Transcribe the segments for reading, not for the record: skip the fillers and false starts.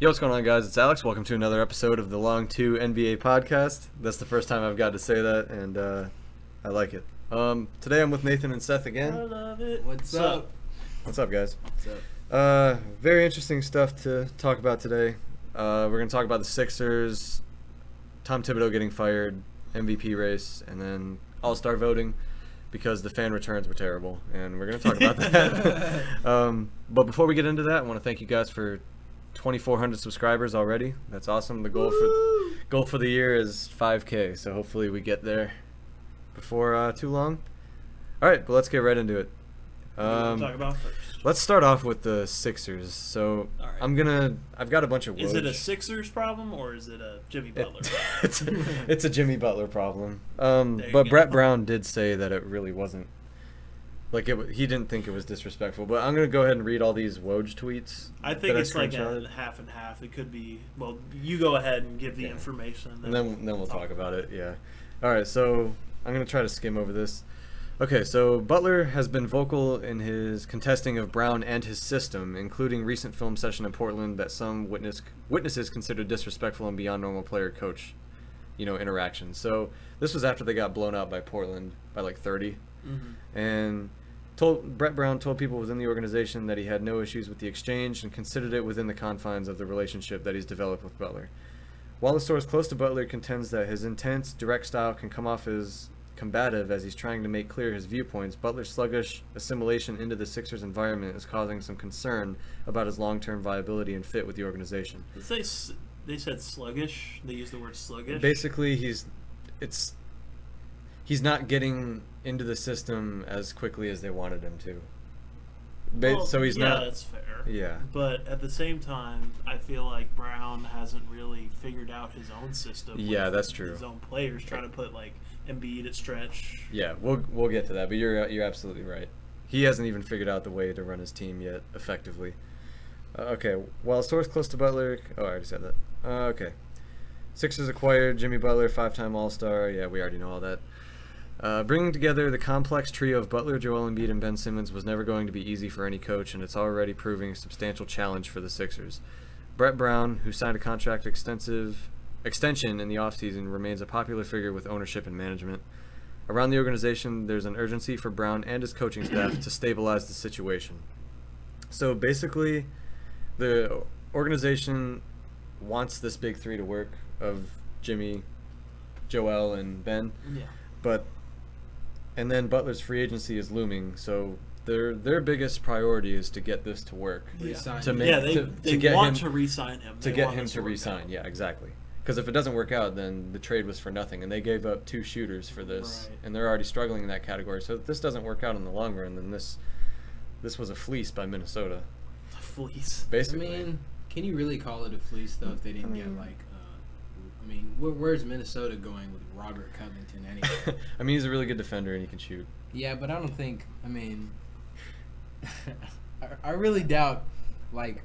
Yo, what's going on, guys? It's Alex. Welcome to another episode of the Long 2 NBA podcast. That's the first time I've got to say that, and I like it. Today I'm with Nathan and Seth again. I love it. What's up? What's up, guys? What's up? Very interesting stuff to talk about today. We're going to talk about the Sixers, Tom Thibodeau getting fired, MVP race, and then All-Star voting because the fan returns were terrible, and we're going to talk about that. But before we get into that, I want to thank you guys for 2,400 subscribers already. That's awesome. The goal for the year is 5K, so hopefully we get there before too long. All right, but let's get right into it. What do you want to talk about first? Let's start off with the Sixers. So All right. I've got a bunch of Is it a Sixers problem or is it a Jimmy Butler problem? it's a Jimmy Butler problem. There you But go. Brett Brown did say that it really wasn't. Like, he didn't think it was disrespectful. But I'm going to go ahead and read all these Woj tweets. I think that it's like screenshotted. a half and half. It could be. Well, you go ahead and give the information, And then we'll talk about it. Yeah. All right. So I'm going to try to skim over this. Okay. So Butler has been vocal in his contesting of Brown and his system, including recent film session in Portland that some witnesses considered disrespectful and beyond normal player-coach, interactions. So this was after they got blown out by Portland by like 30, and Brett Brown told people within the organization that he had no issues with the exchange and considered it within the confines of the relationship that he's developed with Butler. While the source close to Butler contends that his intense, direct style can come off as combative as he's trying to make clear his viewpoints, Butler's sluggish assimilation into the Sixers environment is causing some concern about his long-term viability and fit with the organization. They said sluggish. They used the word sluggish. Basically, he's not getting into the system as quickly as they wanted him to. So he's not. Yeah, that's fair. Yeah. But at the same time, I feel like Brown hasn't really figured out his own system. Yeah, with that's true. His own players trying to put like Embiid at stretch. Yeah, we'll get to that, but you're absolutely right. He hasn't even figured out the way to run his team yet effectively. Okay, while a source close to Butler, I already said that. Okay, Sixers acquired Jimmy Butler, 5-time All-Star. Yeah, we already know all that. Bringing together the complex trio of Butler, Joel Embiid, and Ben Simmons was never going to be easy for any coach, and it's already proving a substantial challenge for the Sixers. Brett Brown, who signed a contract extension in the offseason, remains a popular figure with ownership and management. Around the organization, there's an urgency for Brown and his coaching staff to stabilize the situation. So basically, the organization wants this big three to work of Jimmy, Joel, and Ben. Yeah. And then Butler's free agency is looming, so their biggest priority is to get this to work. Yeah. They want to re-sign him. To get him to re-sign, yeah, exactly. Because if it doesn't work out, then the trade was for nothing, and they gave up 2 shooters for this, Right. and they're already struggling in that category. So if this doesn't work out in the long run, then this was a fleece by Minnesota, A fleece. basically. I mean, can you really call it a fleece though if they didn't get like? Where's Minnesota going with Robert Covington anyway? I mean, he's a really good defender and he can shoot. Yeah, but I don't think. I mean, I really doubt like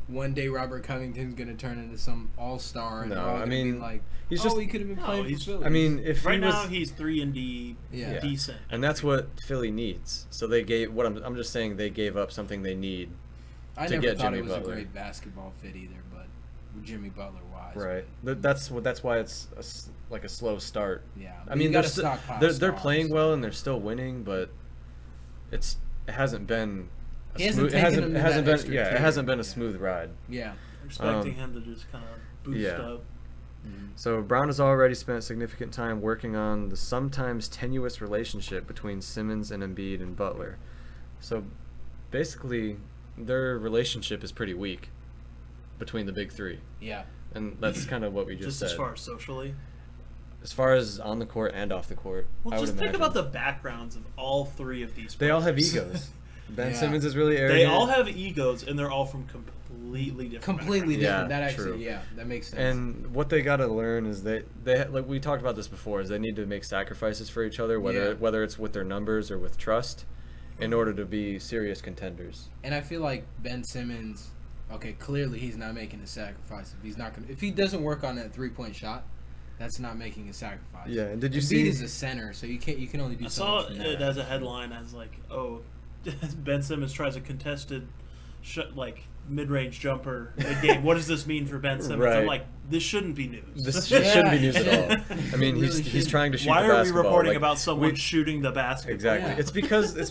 one day Robert Covington's gonna turn into some all-star. And No, we're all I gonna mean, be like, he's oh, just- he could have been No, playing he's- for Philly. I mean, if Right he was, now he's 3-and-D, Yeah. decent. and that's what Philly needs. So they gave I'm just saying they gave up something they need. I to never get thought Jimmy it was Butler. a great basketball fit either, but with Jimmy Butler wise, Right. That's why it's like a slow start. Yeah, I mean, they're they're playing well and they're still winning, but it hasn't been a He hasn't smooth. taken them that extra It care. hasn't been a Yeah. smooth ride. Yeah. Expecting him to just kind of boost yeah. up. So Brown has already spent significant time working on the sometimes tenuous relationship between Simmons and Embiid and Butler. So basically, their relationship is pretty weak between the big three, Yeah. and that's kind of what we just said. As far as socially. As far as on the court and off the court, Well, I would just think imagine. about the backgrounds of all 3 of these players. They all have egos. Ben Yeah. Simmons is really arrogant. They all have egos, and they're all from completely different Completely backgrounds. different. Yeah, That actually, true. yeah, that makes sense. And what they got to learn is they like we talked about this before, is they need to make sacrifices for each other, whether it's with their numbers or with trust, in order to be serious contenders. And I feel like Ben Simmons, okay, clearly he's not making a sacrifice. If he doesn't work on that 3-point shot, that's not making a sacrifice. Yeah, and did you Embiid see? is a center, so you can only do I so saw much from it that. as a headline as like, oh, Ben Simmons tries a contested mid-range jumper mid-game. What does this mean for Ben Simmons? Right. I'm like, this shouldn't be news. This shouldn't be news at all. I mean, Really he's trying to shoot Why the are we basketball. reporting Like, about someone shooting the basketball? Exactly. Yeah. It's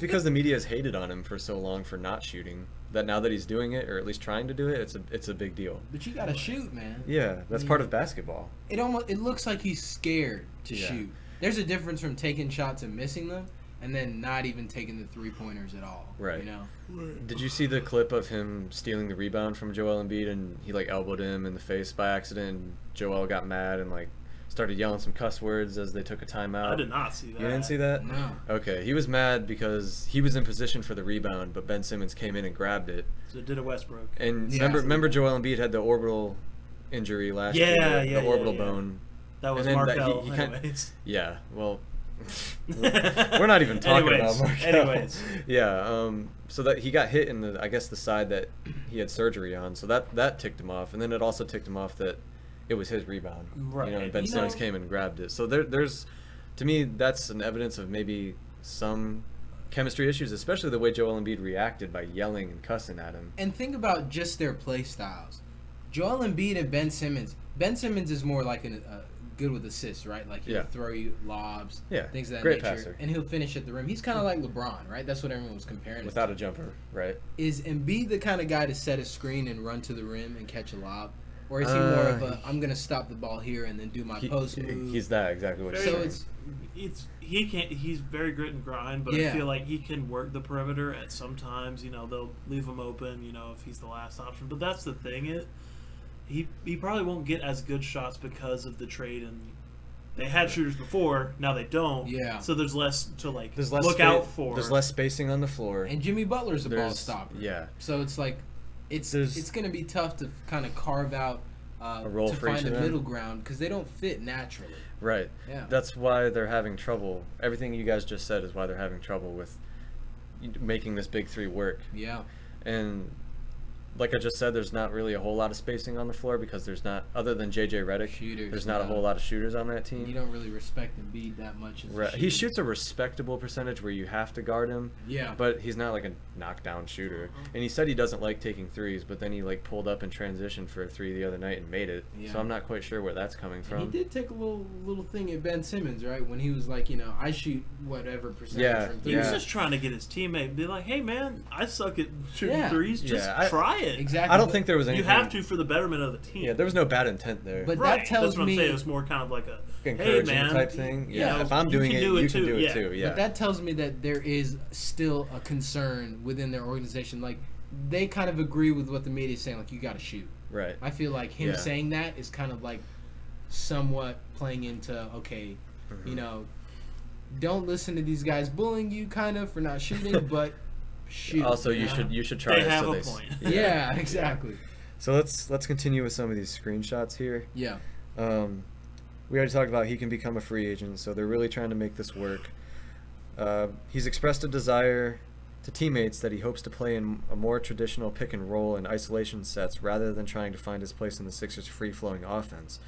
because the media has hated on him for so long for not shooting. That now that he's doing it, or at least trying to do it, it's a big deal. But you gotta shoot, man. Yeah, that's part of basketball. It looks like he's scared to Yeah. shoot. There's a difference from taking shots and missing them, and then not even taking the 3-pointers at all. Right. You know. Did you see the clip of him stealing the rebound from Joel Embiid and he like elbowed him in the face by accident? And Joel got mad and like started yelling some cuss words as they took a timeout. I did not see that. You didn't see that? No. Okay, he was mad because he was in position for the rebound, but Ben Simmons came in and grabbed it. So it did a Westbrook. And Yeah. remember Joel Embiid had the orbital injury last Yeah, year, yeah, the orbital yeah. bone. That was And then Markel. he kinda- Anyways. Yeah, well, we're not even talking Anyways, about Markel. anyways. Yeah, so that he got hit in the, I guess, the side that he had surgery on, so that ticked him off, and then it also ticked him off that it was his rebound. Right. You know, and Ben You Simmons know- came and grabbed it. So there's, to me, that's an evidence of maybe some chemistry issues, especially the way Joel Embiid reacted by yelling and cussing at him. And think about just their play styles. Joel Embiid and Ben Simmons. Ben Simmons is more like good with assists, right? Like he'll Yeah. throw you lobs, Yeah, things of that great nature, passer. and he'll finish at the rim. He's kind of like LeBron, right? That's what everyone was comparing. Without him a jumper, right? to. Is Embiid the kind of guy to set a screen and run to the rim and catch a lob, or is he more of a I'm gonna stop the ball here and then do my post move? He's that, exactly what you're So saying. He can't. He's very grit and grind, but Yeah. I feel like he can work the perimeter at some times. You know, they'll leave him open. You know, if he's the last option. But that's the thing. He probably won't get as good shots because of the trade, and they had shooters before. Now they don't. Yeah. So there's less to There's less look out for. There's less spacing on the floor. And Jimmy Butler's a ball There's- stopper. Yeah. So it's like, it's going to be tough to kind of carve out A role to for each find a of them. middle ground because they don't fit naturally. Right. Yeah. That's why they're having trouble. Everything you guys just said is why they're having trouble with making this big three work. Yeah. And like I just said, there's not really a whole lot of spacing on the floor because there's not, other than JJ Redick, Shooters, there's not a yeah. whole lot of shooters on that team. You don't really respect Embiid that much. As a Right. He shooter. shoots a respectable percentage where you have to guard him. Yeah. But he's not like a knockdown shooter. And he said he doesn't like taking threes, but then he like pulled up in transition for a three the other night and made it. Yeah. So I'm not quite sure where that's coming And from. he did take a little thing at Ben Simmons, right? When he was like, I shoot whatever percentage Yeah, from He three. was yeah. just trying to get his teammate be like, "Hey man, I suck at shooting Yeah. threes. Just Yeah, try it. Exactly. I don't think there was You anything. have to for the betterment of the team." Yeah, there was no bad intent there. But right. that tells That's what me. I'm saying. It was more kind of like a, "Hey Encouraging man, type thing. you Yeah, know, if I'm you doing can it, do you it can too." do it Yeah. too. Yeah. But that tells me that there is still a concern within their organization. Like, they kind of agree with what the media is saying. Like, you got to shoot. Right. I feel like him Yeah. saying that is kind of like somewhat playing into, okay, Mhm. Don't listen to these guys bullying you kind of for not shooting, but shoot. Also, you know? you should try They it have so a they point. Yeah, exactly. So let's continue with some of these screenshots here. Yeah. We already talked about he can become a free agent, so they're really trying to make this work. He's expressed a desire to teammates that he hopes to play in a more traditional pick and roll and isolation sets rather than trying to find his place in the Sixers' free-flowing offense.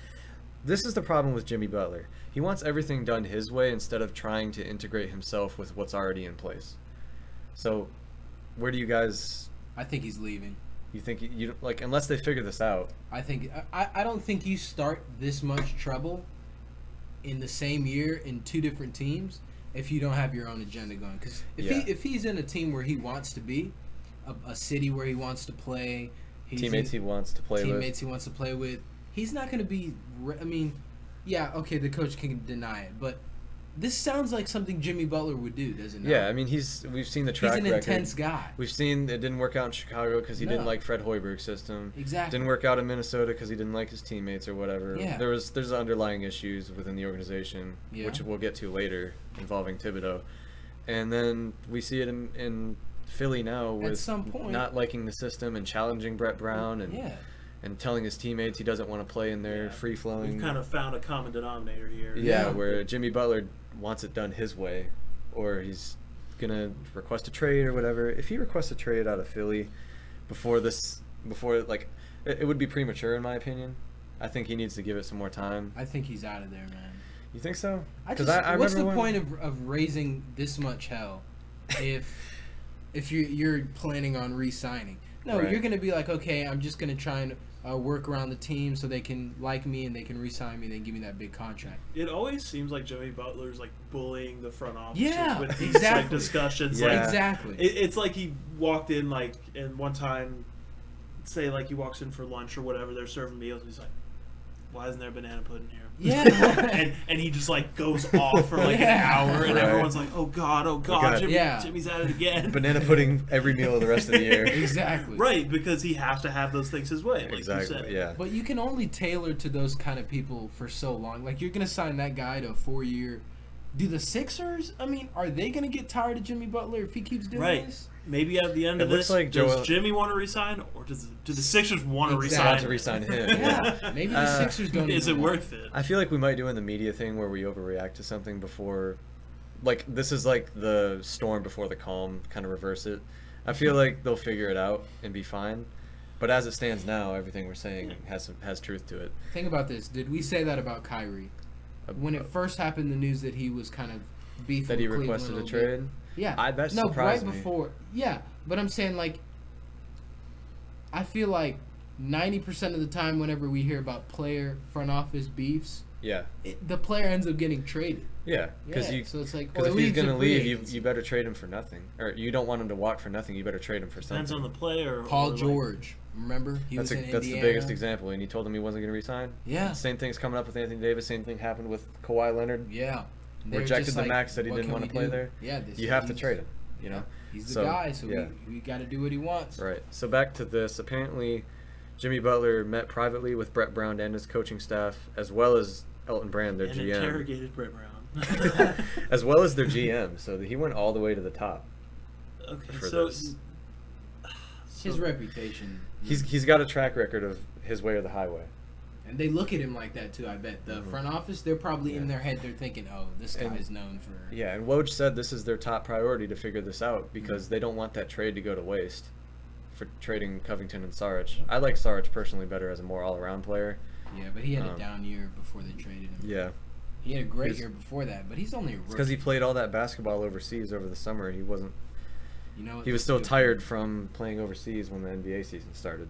This is the problem with Jimmy Butler. He wants everything done his way instead of trying to integrate himself with what's already in place. So, where do you guys? I think he's leaving. You think you like unless they figure this out? I don't think you start this much trouble in the same year in two different teams if you don't have your own agenda going. Because if he's in a team where he wants to be, a city where he wants to play, Teammates he wants to play with, he's not going to be. I mean, yeah, okay, the coach can deny it, but this sounds like something Jimmy Butler would do, doesn't it? Yeah, I mean we've seen the track He's an record. intense guy. We've seen it didn't work out in Chicago because he didn't No. like Fred Hoiberg's system. Exactly. Didn't work out in Minnesota because he didn't like his teammates or whatever. Yeah. There's underlying issues within the organization, Yeah. which we'll get to later, involving Thibodeau. And then we see it in Philly now with some point- not liking the system and challenging Brett Brown and Yeah. and telling his teammates he doesn't want to play in their Yeah. free-flowing. We've kind of found a common denominator here. Yeah, Yeah. where Jimmy Butler wants it done his way, or he's gonna request a trade or whatever. If he requests a trade out of Philly before like, it would be premature in my opinion. I think he needs to give it some more time. I think he's out of there, man. You think so? I 'Cause just, I what's the remember point of raising this much hell if you're planning on re-signing? No, Right. you're going to be like, okay, I'm just going to try and work around the team so they can like me and they can re-sign me and then give me that big contract. It always seems like Jimmy Butler's like bullying the front office Yeah, with these exactly. like discussions. Yeah. Like, Exactly. it's like he walked in like, and one time, say like he walks in for lunch or whatever, they're serving meals, and he's like, why isn't there banana pudding here? Yeah. and he just like goes off for like Yeah. an hour, and Right. everyone's like, oh god, God. Jimmy's at it again. Banana pudding every meal of the rest of the year. Exactly. Right, because he has to have those things his way, like you Exactly. said. Yeah. But you can only tailor to those kind of people for so long. Like, you're going to sign that guy to a 4-year. Do the Sixers, I mean, are they going to get tired of Jimmy Butler if he keeps doing Right. this? Maybe at the end It of looks this, like does Joel- Jimmy want to resign, or do the Sixers want to Exactly. Want resign? to re-sign him. Yeah. Maybe the Sixers don't Is it even want worth it? I feel like we might do in the media thing where we overreact to something before, like this is like the storm before the calm, kind of reverse it. I feel like they'll figure it out and be fine, but as it stands now, everything we're saying has truth to it. Think about this. Did we say that about Kyrie? When it first happened, the news that he was kind of beefing that he with Cleveland requested a little bit. trade. Yeah. That no, surprised right me. before. Yeah, but I'm saying, like, I feel like 90% of the time whenever we hear about player front office beefs, Yeah, the player ends up getting traded. yeah, because Yeah, so it's like, because if or he's leaves a gonna free leave, agency. you better trade him for nothing, or you don't want him to walk for nothing. You better trade him for Depends something. on the player. Paul or, like, George, remember? He That's was in that's the Indiana. biggest example, and he told him he wasn't going to resign. Yeah. Same thing's coming up with Anthony Davis. Same thing happened with Kawhi Leonard. Yeah. They're Rejected just the like, max that he what didn't can want we to play do? there. Yeah, You have to trade him. You know. He's the So, guy, so yeah. we got to do what he wants. Right. So back to this. Apparently, Jimmy Butler met privately with Brett Brown and his coaching staff, as well as Elton Brand, their and GM, interrogated Brett Brown. as well as their GM. So that he went all the way to the top. Okay, For so this. His reputation. He's got a track record of his way or the highway. And they look at him like that too. I bet the front office, they're probably in Yeah. their head. They're thinking, "Oh, this And- guy's known for." Yeah, and Woj said this is their top priority to figure this out because they don't want that trade to go to waste for trading Covington and Saric. I like Saric personally better as a more all-around player. Yeah, but he had a down year before they traded him. Yeah, He had a great He's- year before that, but he's only a rookie. because he played all that basketball overseas over the summer. He wasn't. You know, He was still tired from playing overseas when the NBA season started.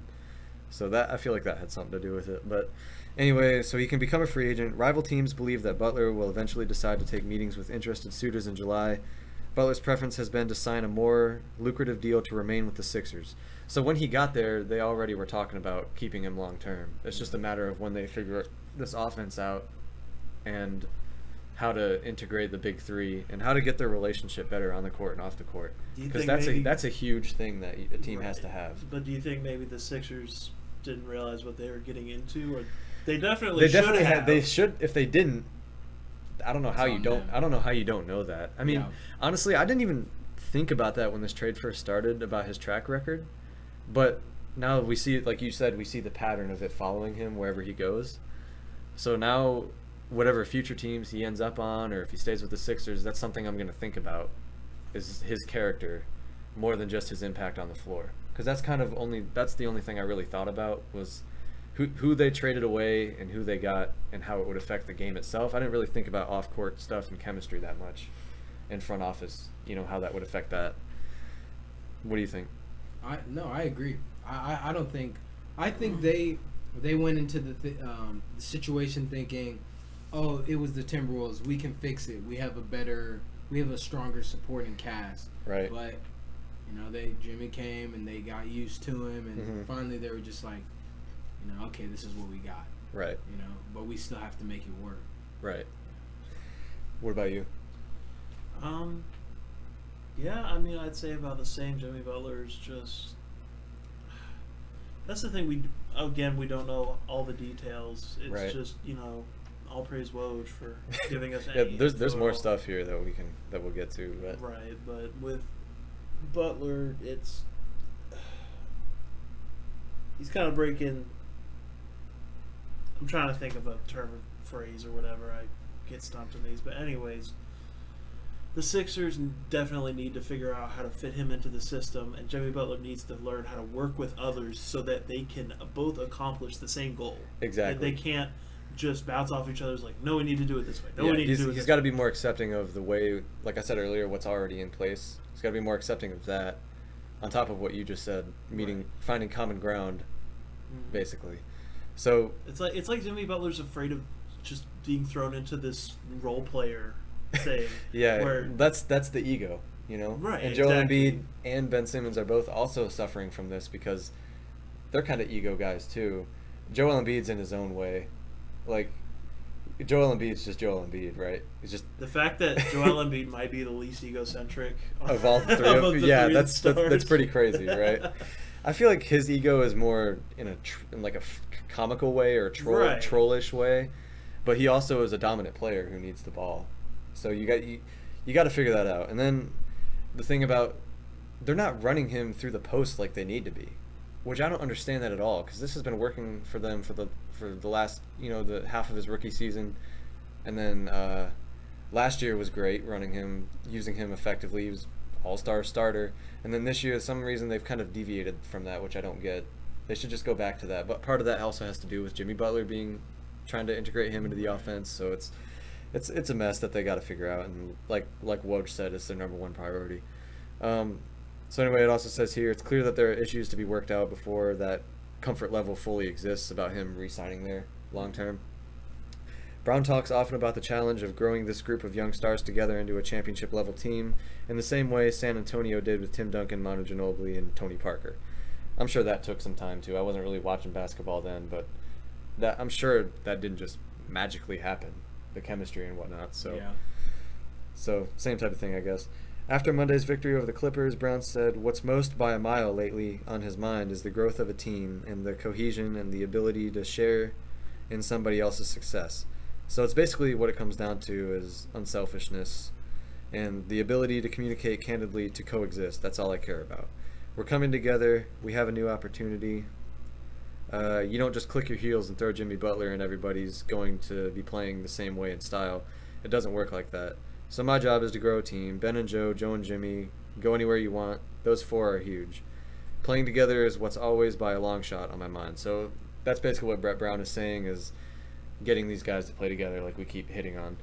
So that I feel like that had something to do with it. But anyway, so he can become a free agent. Rival teams believe that Butler will eventually decide to take meetings with interested suitors in July. Butler's preference has been to sign a more lucrative deal to remain with the Sixers. So when he got there, they already were talking about keeping him long term. It's just a matter of when they figure this offense out and how to integrate the big three and how to get their relationship better on the court and off the court. Do you Because think that's a huge thing that a team has to Right. have. But do you think maybe the Sixers didn't realize what they were getting into, or they They definitely definitely should had. have? They should. If they didn't, I don't know how It's you on don't. them. I don't know how you don't know that. I mean, Yeah. honestly, I didn't even think about that when this trade first started about his track record, but now we see it. Like you said, we see the pattern of it following him wherever he goes. So now, whatever future teams he ends up on, or if he stays with the Sixers, that's something I'm going to think about. Is his character more than just his impact on the floor? Because that's the only thing I really thought about was who they traded away and who they got and how it would affect the game itself. I didn't really think about off-court stuff and chemistry that much, and front office, how that would affect that. What do you think? I agree. I don't think. I think they went into the situation thinking, oh, it was the Timberwolves. We can fix it. We have a stronger supporting cast. Right. But Jimmy came and they got used to him, and finally they were just like, okay, this is what we got. Right. But we still have to make it work. Right. What about you? Yeah, I mean, I'd say about the same. Jimmy Butler's just. That's the thing. We don't know all the details. It's Right. just all praise Woj for giving us. Yeah, any there's info more at all. stuff here that we'll get to. But Right, but with Butler, he's kind of breaking. I'm trying to think of a term or phrase or whatever. I get stumped on these, but anyways, the Sixers definitely need to figure out how to fit him into the system, and Jimmy Butler needs to learn how to work with others so that they can both accomplish the same goal. Exactly. They can't just bounce off each other's like, no, we need to do it this way. No, we need to do it he's this got way. to be more accepting of the way, like I said earlier, what's already in place. He's got to be more accepting of that. on top of what you just said, finding common ground, basically. So it's like Jimmy Butler's afraid of just being thrown into this role player thing. Yeah, where that's the ego, you know. Right. And Joel exactly. Embiid and Ben Simmons are both also suffering from this because they're kind of ego guys too. Joel Embiid's in his own way, like Joel Embiid's just Joel Embiid, right? He's just the fact that Joel Embiid might be the least egocentric of all three. Of yeah, that's pretty crazy, right? I feel like his ego is more in a comical way or trollish way, but he also is a dominant player who needs the ball. So you got to figure that out. And then the thing about they're not running him through the post like they need to be, which I don't understand that at all because this has been working for them for the last the half of his rookie season, and then last year was great running him, using him effectively. He was all-star starter, and then this year, for some reason, they've kind of deviated from that, which I don't get. They should just go back to that. But part of that also has to do with Jimmy Butler trying to integrate him into the offense. So it's a mess that they got to figure out. And like Woj said, it's their number one priority. So anyway, it also says here it's clear that there are issues to be worked out before that comfort level fully exists about him re-signing there long term. Brown talks often about the challenge of growing this group of young stars together into a championship-level team in the same way San Antonio did with Tim Duncan, Manu Ginobili, and Tony Parker. I'm sure that took some time, too. I wasn't really watching basketball then, but I'm sure that didn't just magically happen, the chemistry and whatnot. So, yeah. So same type of thing, I guess. After Monday's victory over the Clippers, Brown said, "What's most by a mile lately on his mind is the growth of a team and the cohesion and the ability to share in somebody else's success." So it's basically what it comes down to is unselfishness and the ability to communicate candidly to coexist. That's all I care about. We're coming together. We have a new opportunity. You don't just click your heels and throw Jimmy Butler and everybody's going to be playing the same way in style. It doesn't work like that. So my job is to grow a team. Ben and Joe, Joe and Jimmy, go anywhere you want. Those four are huge. Playing together is what's always by a long shot on my mind. So that's basically what Brett Brown is saying is getting these guys to play together like we keep hitting on.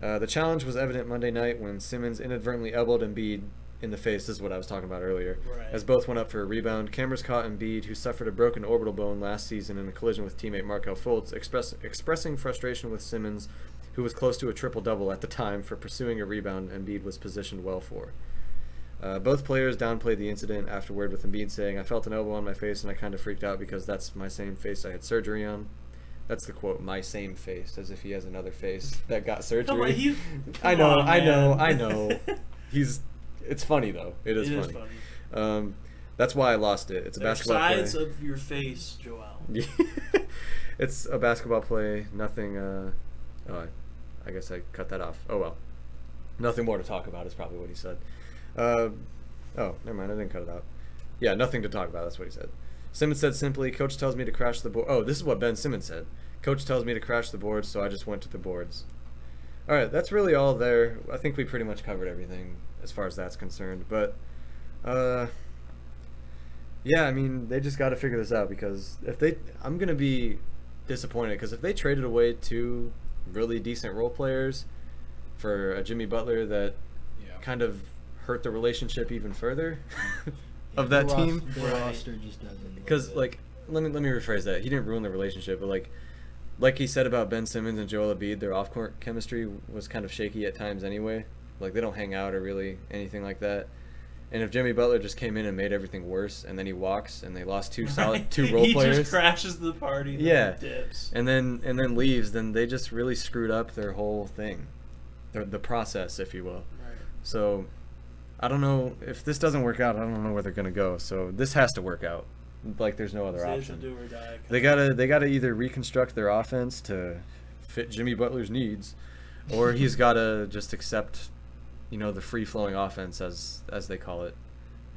The challenge was evident Monday night when Simmons inadvertently elbowed Embiid in the face. This is what I was talking about earlier. Right. As both went up for a rebound, cameras caught Embiid, who suffered a broken orbital bone last season in a collision with teammate Markelle Fultz, expressing frustration with Simmons, who was close to a triple-double at the time for pursuing a rebound Embiid was positioned well for. Both players downplayed the incident afterward, with Embiid saying, "I felt an elbow on my face and I kind of freaked out because that's my same face I had surgery on." That's the quote, "my same face," as if he has another face that got surgery. I know. It's funny though. It is funny. That's why I lost it. It's a basketball play. Sides of your face, Joel. It's a basketball play. Nothing. I guess I cut that off. Oh well. Nothing more to talk about is probably what he said. Oh, never mind. I didn't cut it out. Yeah, nothing to talk about. That's what he said. Simmons said simply, "Coach tells me to crash the board." Oh, this is what Ben Simmons said. "Coach tells me to crash the boards, so I just went to the boards." All right, that's really all there. I think we pretty much covered everything as far as that's concerned. But, yeah, I mean, they just got to figure this out because I'm going to be disappointed because if they traded away two really decent role players for a Jimmy Butler that kind of hurt the relationship even further of that team. The roster just doesn't. Because, like, let me rephrase that. He didn't ruin the relationship, but like he said about Ben Simmons and Joel Embiid, their off-court chemistry was kind of shaky at times anyway. Like, they don't hang out or really anything like that. And if Jimmy Butler just came in and made everything worse, and then he walks, and they lost two role players, he just crashes the party. Yeah, dips. and then leaves. Then they just really screwed up their whole thing, the process, if you will. Right. So, I don't know if this doesn't work out. I don't know where they're gonna go. So this has to work out. Like, there's no other option. Do or die. They gotta either reconstruct their offense to fit Jimmy Butler's needs, or he's gotta just accept, the free-flowing offense as they call it,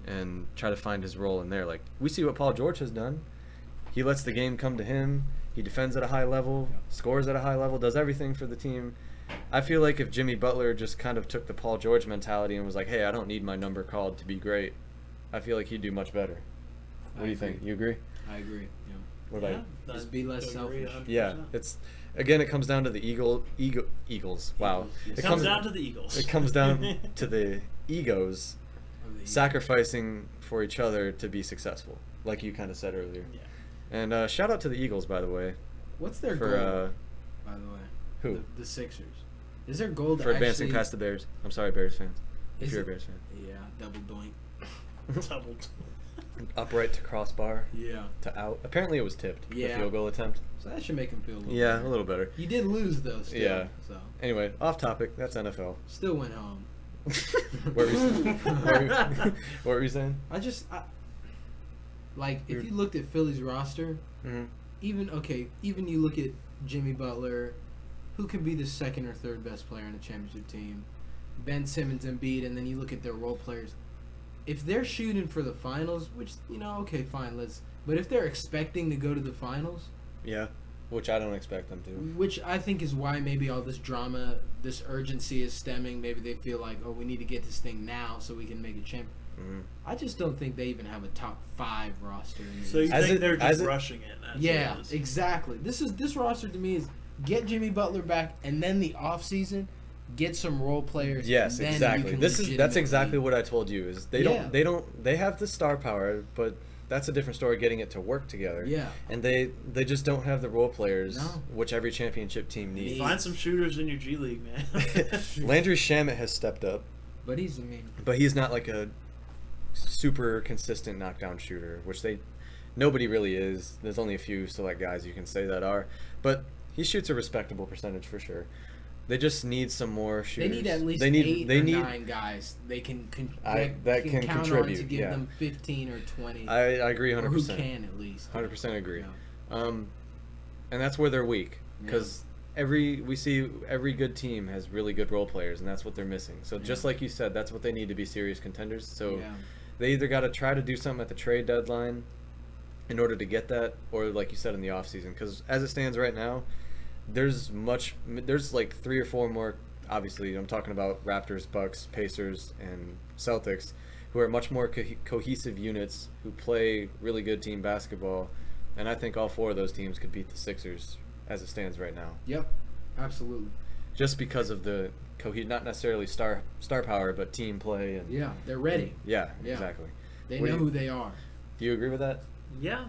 and try to find his role in there. Like, we see what Paul George has done. He lets the game come to him. He defends at a high level, scores at a high level, does everything for the team. I feel like if Jimmy Butler just kind of took the Paul George mentality and was like, "Hey, I don't need my number called to be great," I feel like he'd do much better. What do you think? You agree? I agree. Yeah. What about you? Just be less selfish. 100%. Yeah, it comes down to the Eagles. Wow. It comes down to the Eagles. It comes down to the egos sacrificing for each other to be successful, like you kind of said earlier. Yeah. And shout out to the Eagles, by the way. What's their for, goal? By the way, who? The Sixers. Is their goal to for advancing actually, past the Bears? I'm sorry, Bears fans. If Is you're a it- Bears fan. Yeah, double doink. Double. Upright to crossbar Yeah. to out. Apparently it was tipped. The Yeah. field goal attempt. So that should make him feel a little Yeah, better. a little better. You did lose though. Still, Yeah. So Anyway, off topic. That's NFL. still went home. what were you saying? What were you saying? Like if you looked at Philly's roster, Mm-hmm. even you look at Jimmy Butler, who could be the second or third best player on a championship team, Ben Simmons, Embiid, and then you look at their role players. If they're shooting for the finals, which okay, fine, but if they're expecting to go to the finals, Yeah, which I don't expect them to. which I think is why maybe all this drama, this urgency is stemming. Maybe they feel like, oh, we need to get this thing now so we can make a champion. Mm-hmm. I just don't think they even have a top 5 roster. In the So you As think it- they're as just it- rushing it? That's yeah, what it is. exactly. This roster to me is get Jimmy Butler back, and then the offseason, get some role players. Yes, and then you exactly. can That's legitimately- exactly what I told you. Is they have the star power, but that's a different story. Getting it to work together. Yeah. And they just don't have the role players, No. which every championship team needs. Find some shooters in your G League, man. Landry Shamet has stepped up, But but he's not like a super consistent knockdown shooter, which nobody really is. There's only a few select guys you can say that are, but he shoots a respectable percentage for sure. They just need some more they shooters. need at least they need, 8 they or need, 9 guys they can that can count contribute, on to give yeah. them 15 or 20. I agree 100%. Or who can at least. 100% agree. Yeah. And that's where they're weak, because we see every good team has really good role players, and that's what they're missing. So just Yeah. like you said, that's what they need to be serious contenders. So Yeah. they either got to try to do something at the trade deadline in order to get that, or like you said, in the offseason. Because as it stands right now, there's like 3 or 4 more. Obviously, I'm talking about Raptors, Bucks, Pacers, and Celtics, who are much more cohesive units who play really good team basketball. And I think all 4 of those teams could beat the Sixers as it stands right now. Yep. Absolutely. Just because of the not necessarily star power, but team play. And Yeah, they're ready. Yeah, Yeah. exactly. They What know do you- who they are. Do you agree with that? Yeah,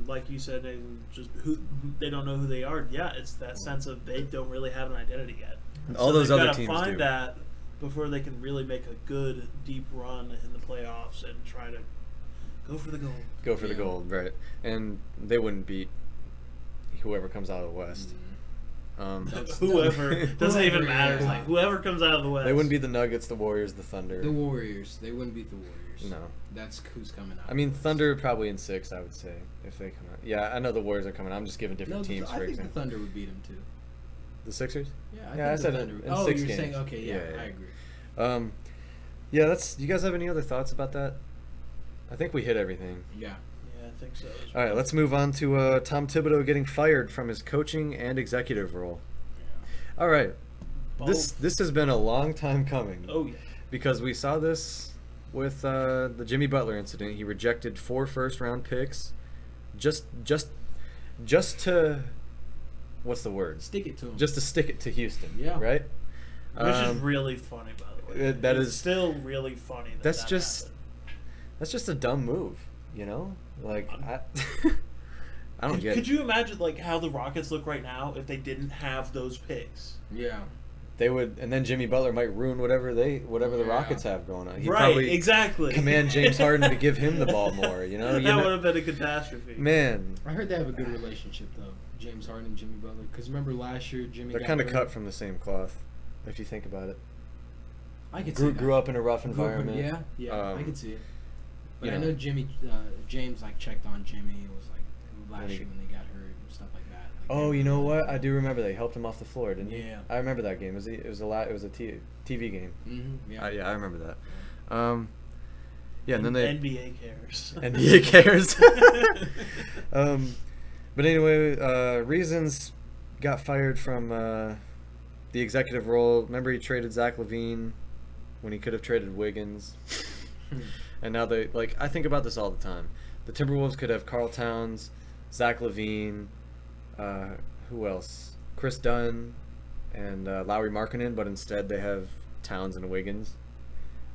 like you said, they don't know who they are. Yeah, it's that sense of they don't really have an identity yet. All So those they've other gotta teams find do. that before they can really make a good deep run in the playoffs and try to go for the gold. Go for the Yeah. gold, right? And they wouldn't beat whoever comes out of the West. Whoever doesn't even matter. It's yeah. like whoever comes out of the West. They wouldn't beat the Nuggets, the Warriors, the Thunder. The Warriors. They wouldn't beat the Warriors. No. That's who's coming out. I mean, Thunder probably in 6, I would say, if they come out. Yeah, I know the Warriors are coming. I'm just giving different teams, I for think example. the Thunder would beat them too. The Sixers? Yeah, Yeah, I think said the in Thunder. 6 Oh, you're games. saying okay? Yeah, Yeah. I agree. Yeah, that's. Do you guys have any other thoughts about that? I think we hit everything. Yeah. Yeah, I think so. as All right, well. let's move on to Tom Thibodeau getting fired from his coaching and executive role. All right, this has been a long time coming. Oh yeah. Because we saw this with the Jimmy Butler incident. He rejected 4 first-round picks, just to, what's the word? Stick it to them. Just to stick it to Houston. Yeah. Right. Which is really funny, by the way. that It's is- still really funny. That's that just happened. that's just a dumb move, you know. Like I don't get. Could you imagine like how the Rockets look right now if they didn't have those picks? Yeah. They would, and then Jimmy Butler might ruin whatever the Yeah. Rockets have going on. He'd Right, probably exactly. command James Harden to give him the ball more. You know, That would have been a catastrophe. man. I heard they have a good relationship though, James Harden and Jimmy Butler. Because remember last year, Jimmy. They're got kind of hurt. cut from the same cloth, if you think about it. I could see Grew that. up in a rough Grew up in- environment. Yeah, I Um, could see it. But you I know. know James like checked on Jimmy. It was like last When he- year when they got hurt and stuff like that. Like, Oh, they you were know really what? good. I do remember they helped him off the floor, didn't you? Yeah. I remember that game. It was a TV game. Mm-hmm, yeah. Yeah, I remember that. Yeah, and then they NBA cares. NBA cares. But anyway, Reasons got fired from the executive role. Remember, he traded Zach LaVine when he could have traded Wiggins. And now I think about this all the time. The Timberwolves could have Karl Towns, Zach LaVine, who else? Chris Dunn, and Lauri Markkanen, but instead they have Towns and Wiggins.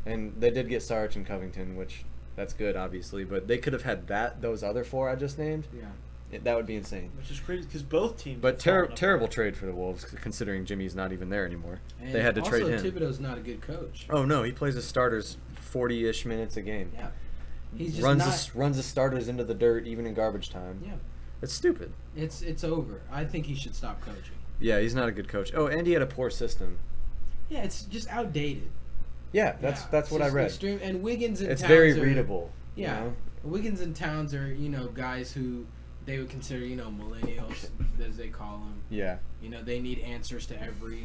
And they did get Sarge and Covington, which that's good, obviously. But they could have had those other 4 I just named. Yeah. That would be insane. Which is crazy because both teams. But terrible trade for the Wolves, considering Jimmy's not even there anymore. And they had to trade him. Also, Thibodeau's not a good coach. Oh no, he plays his starters 40-ish minutes a game. Yeah. He's just runs the starters into the dirt even in garbage time. Yeah. It's stupid. It's over. I think he should stop coaching. Yeah, he's not a good coach. Oh, and he had a poor system. Yeah, it's just outdated. Yeah, that's what I read. Extreme, and Wiggins and It's Towns very are, readable. Yeah. You know? Wiggins and Towns are, guys who they would consider, millennials, as they call them. Yeah. They need answers to every,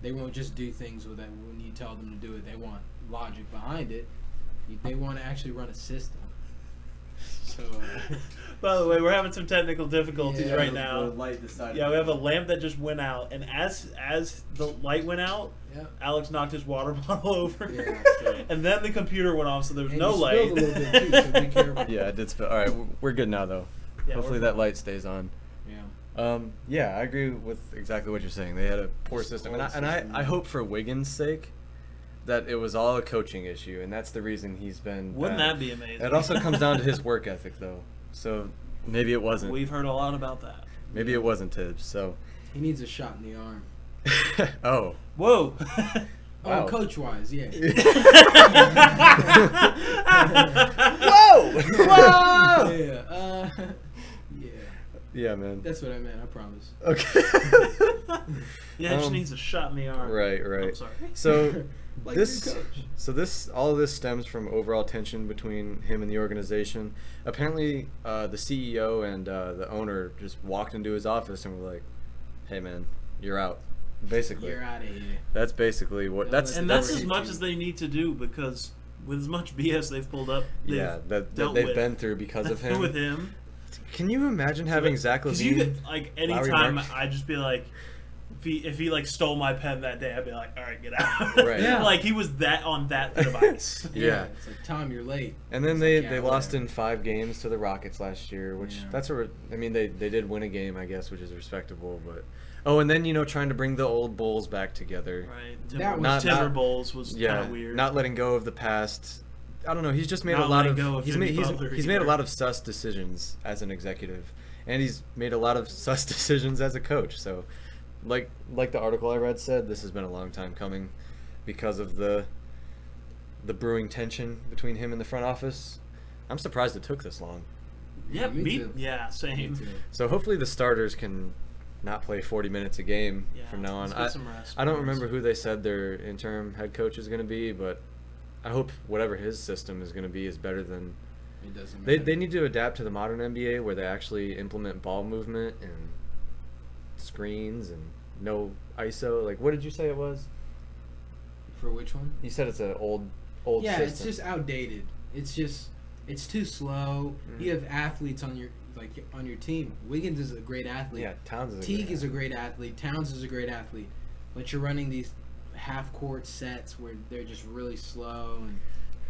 they won't just do things with that when you tell them to do it. They want logic behind it. They want to actually run a system. So, by the way, we're having some technical difficulties right now. The light decided. Yeah, we have a lamp that just went out, and as the light went out, Alex knocked his water bottle over, and then the computer went off, so there was no light. Spilled a little bit too, so be careful. Yeah, it did spill. All right, we're good now though. Yeah, hopefully that light stays on. Yeah. Yeah, I agree with exactly what you're saying. They had a poor system, and I hope for Wiggins' sake that it was all a coaching issue, and that's the reason he's been. Wouldn't that be amazing? It also comes down to his work ethic, though. So maybe it wasn't. We've heard a lot about that. Maybe it wasn't Tibbs. So he needs a shot in the arm. Oh. Whoa. Wow. Oh, coach-wise, yeah. Whoa! Whoa! Yeah. Yeah. Yeah, man. That's what I meant. I promise. Okay. Yeah, it just needs a shot in the arm. Right. I'm sorry. So Like all of this stems from overall tension between him and the organization. Apparently, the CEO and the owner just walked into his office and were like, "Hey, man, you're out." Basically, you're out of here. that's basically what that's as much as they need to do, because with as much BS they've pulled up, that they've been through because of him. With him. Can you imagine having Zach LaVine? Because you could, anytime Mark? I'd just be like, if he stole my pen that day, I'd be like, all right, get out. Right. Yeah. Like he was on that thin of ice. Yeah. It's like, Tom, you're late. And then It's they lost in 5 games to the Rockets last year, which they did win a game, I guess, which is respectable, but and then trying to bring the old Bulls back together. Right. Timberwolves was kind of weird. Not letting go of the past. I don't know. He's just made a lot of he's made a lot of sus decisions as an executive, and he's made a lot of sus decisions as a coach. So, like the article I read said, this has been a long time coming because of the brewing tension between him and the front office. I'm surprised it took this long. Yeah, me too. Yeah, same. Me too. So hopefully the starters can not play 40 minutes a game from now on. Let's get some rest, I don't remember who they said their interim head coach is going to be, but I hope whatever his system is going to be is better than. It doesn't matter. They need to adapt to the modern NBA where they actually implement ball movement and screens and no ISO. Like, what did you say it was? For which one? You said it's an old Yeah, system. it's just outdated. It's too slow. Mm-hmm. You have athletes on your team. Wiggins is a great athlete. Yeah, Towns is Teague is a great athlete. Towns is a great athlete. But you're running these half-court sets where they're just really slow, and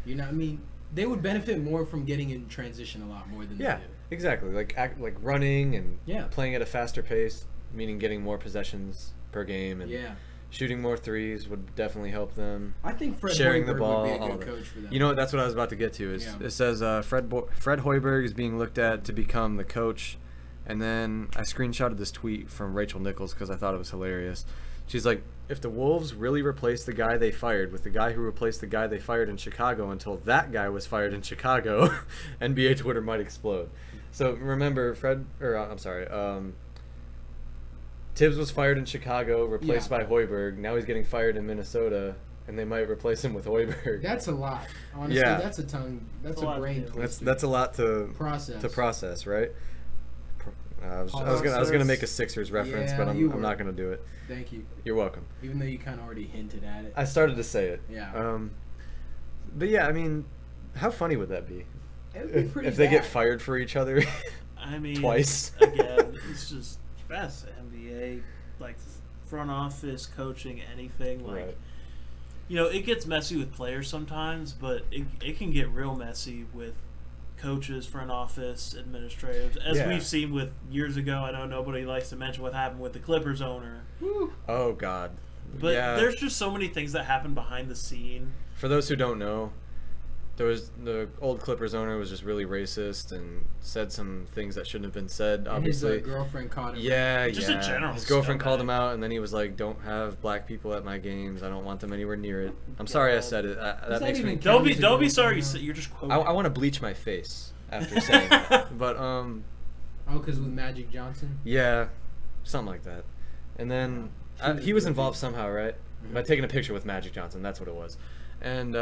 you're not. I mean, they would benefit more from getting in transition a lot more than they do. Exactly. Like running and playing at a faster pace, meaning getting more possessions per game and shooting more threes would definitely help them. I think Fred sharing Hoiberg the ball, would be all a of good it. coach for them. You know, that's what I was about to get to. It says Fred Hoiberg is being looked at to become the coach, and then I screenshotted this tweet from Rachel Nichols because I thought it was hilarious. She's like, if the Wolves really replaced the guy they fired with the guy who replaced the guy they fired in Chicago until that guy was fired in Chicago, NBA Twitter might explode. So remember, Tibbs was fired in Chicago, replaced by Hoiberg. Now he's getting fired in Minnesota, and they might replace him with Hoiberg. That's a lot. Honestly, that's a brain twister. That's a lot to process, right? I was gonna make a Sixers reference, but I'm not gonna do it. Thank you. You're welcome. Even though you kind of already hinted at it. I started to say it. Yeah. But yeah, I mean, how funny would that be? It would be pretty if they get bad. fired for each other. I mean, twice. Again, it's just best NBA, like front office coaching, anything like. Right. It gets messy with players sometimes, but it can get real messy with coaches, front office, administrators, as we've seen with years ago. I know nobody likes to mention what happened with the Clippers owner. Oh God. But Yeah. there's just so many things that happen behind the scene. For those who don't know, there was the old Clippers owner was just really racist and said some things that shouldn't have been said. Obviously, and his girlfriend caught him. yeah, Just yeah. a general His girlfriend scumbag. called him out, and then he was like, "Don't have black people at my games. I don't want them anywhere near it." I'm sorry I God. said it. That that makes even me. count? Don't be sorry. You're just quoting. I want to bleach my face after saying that. But Oh, because with Magic Johnson. yeah, something like that. And then he was involved somehow, right? By taking a picture with Magic Johnson. That's what it was. And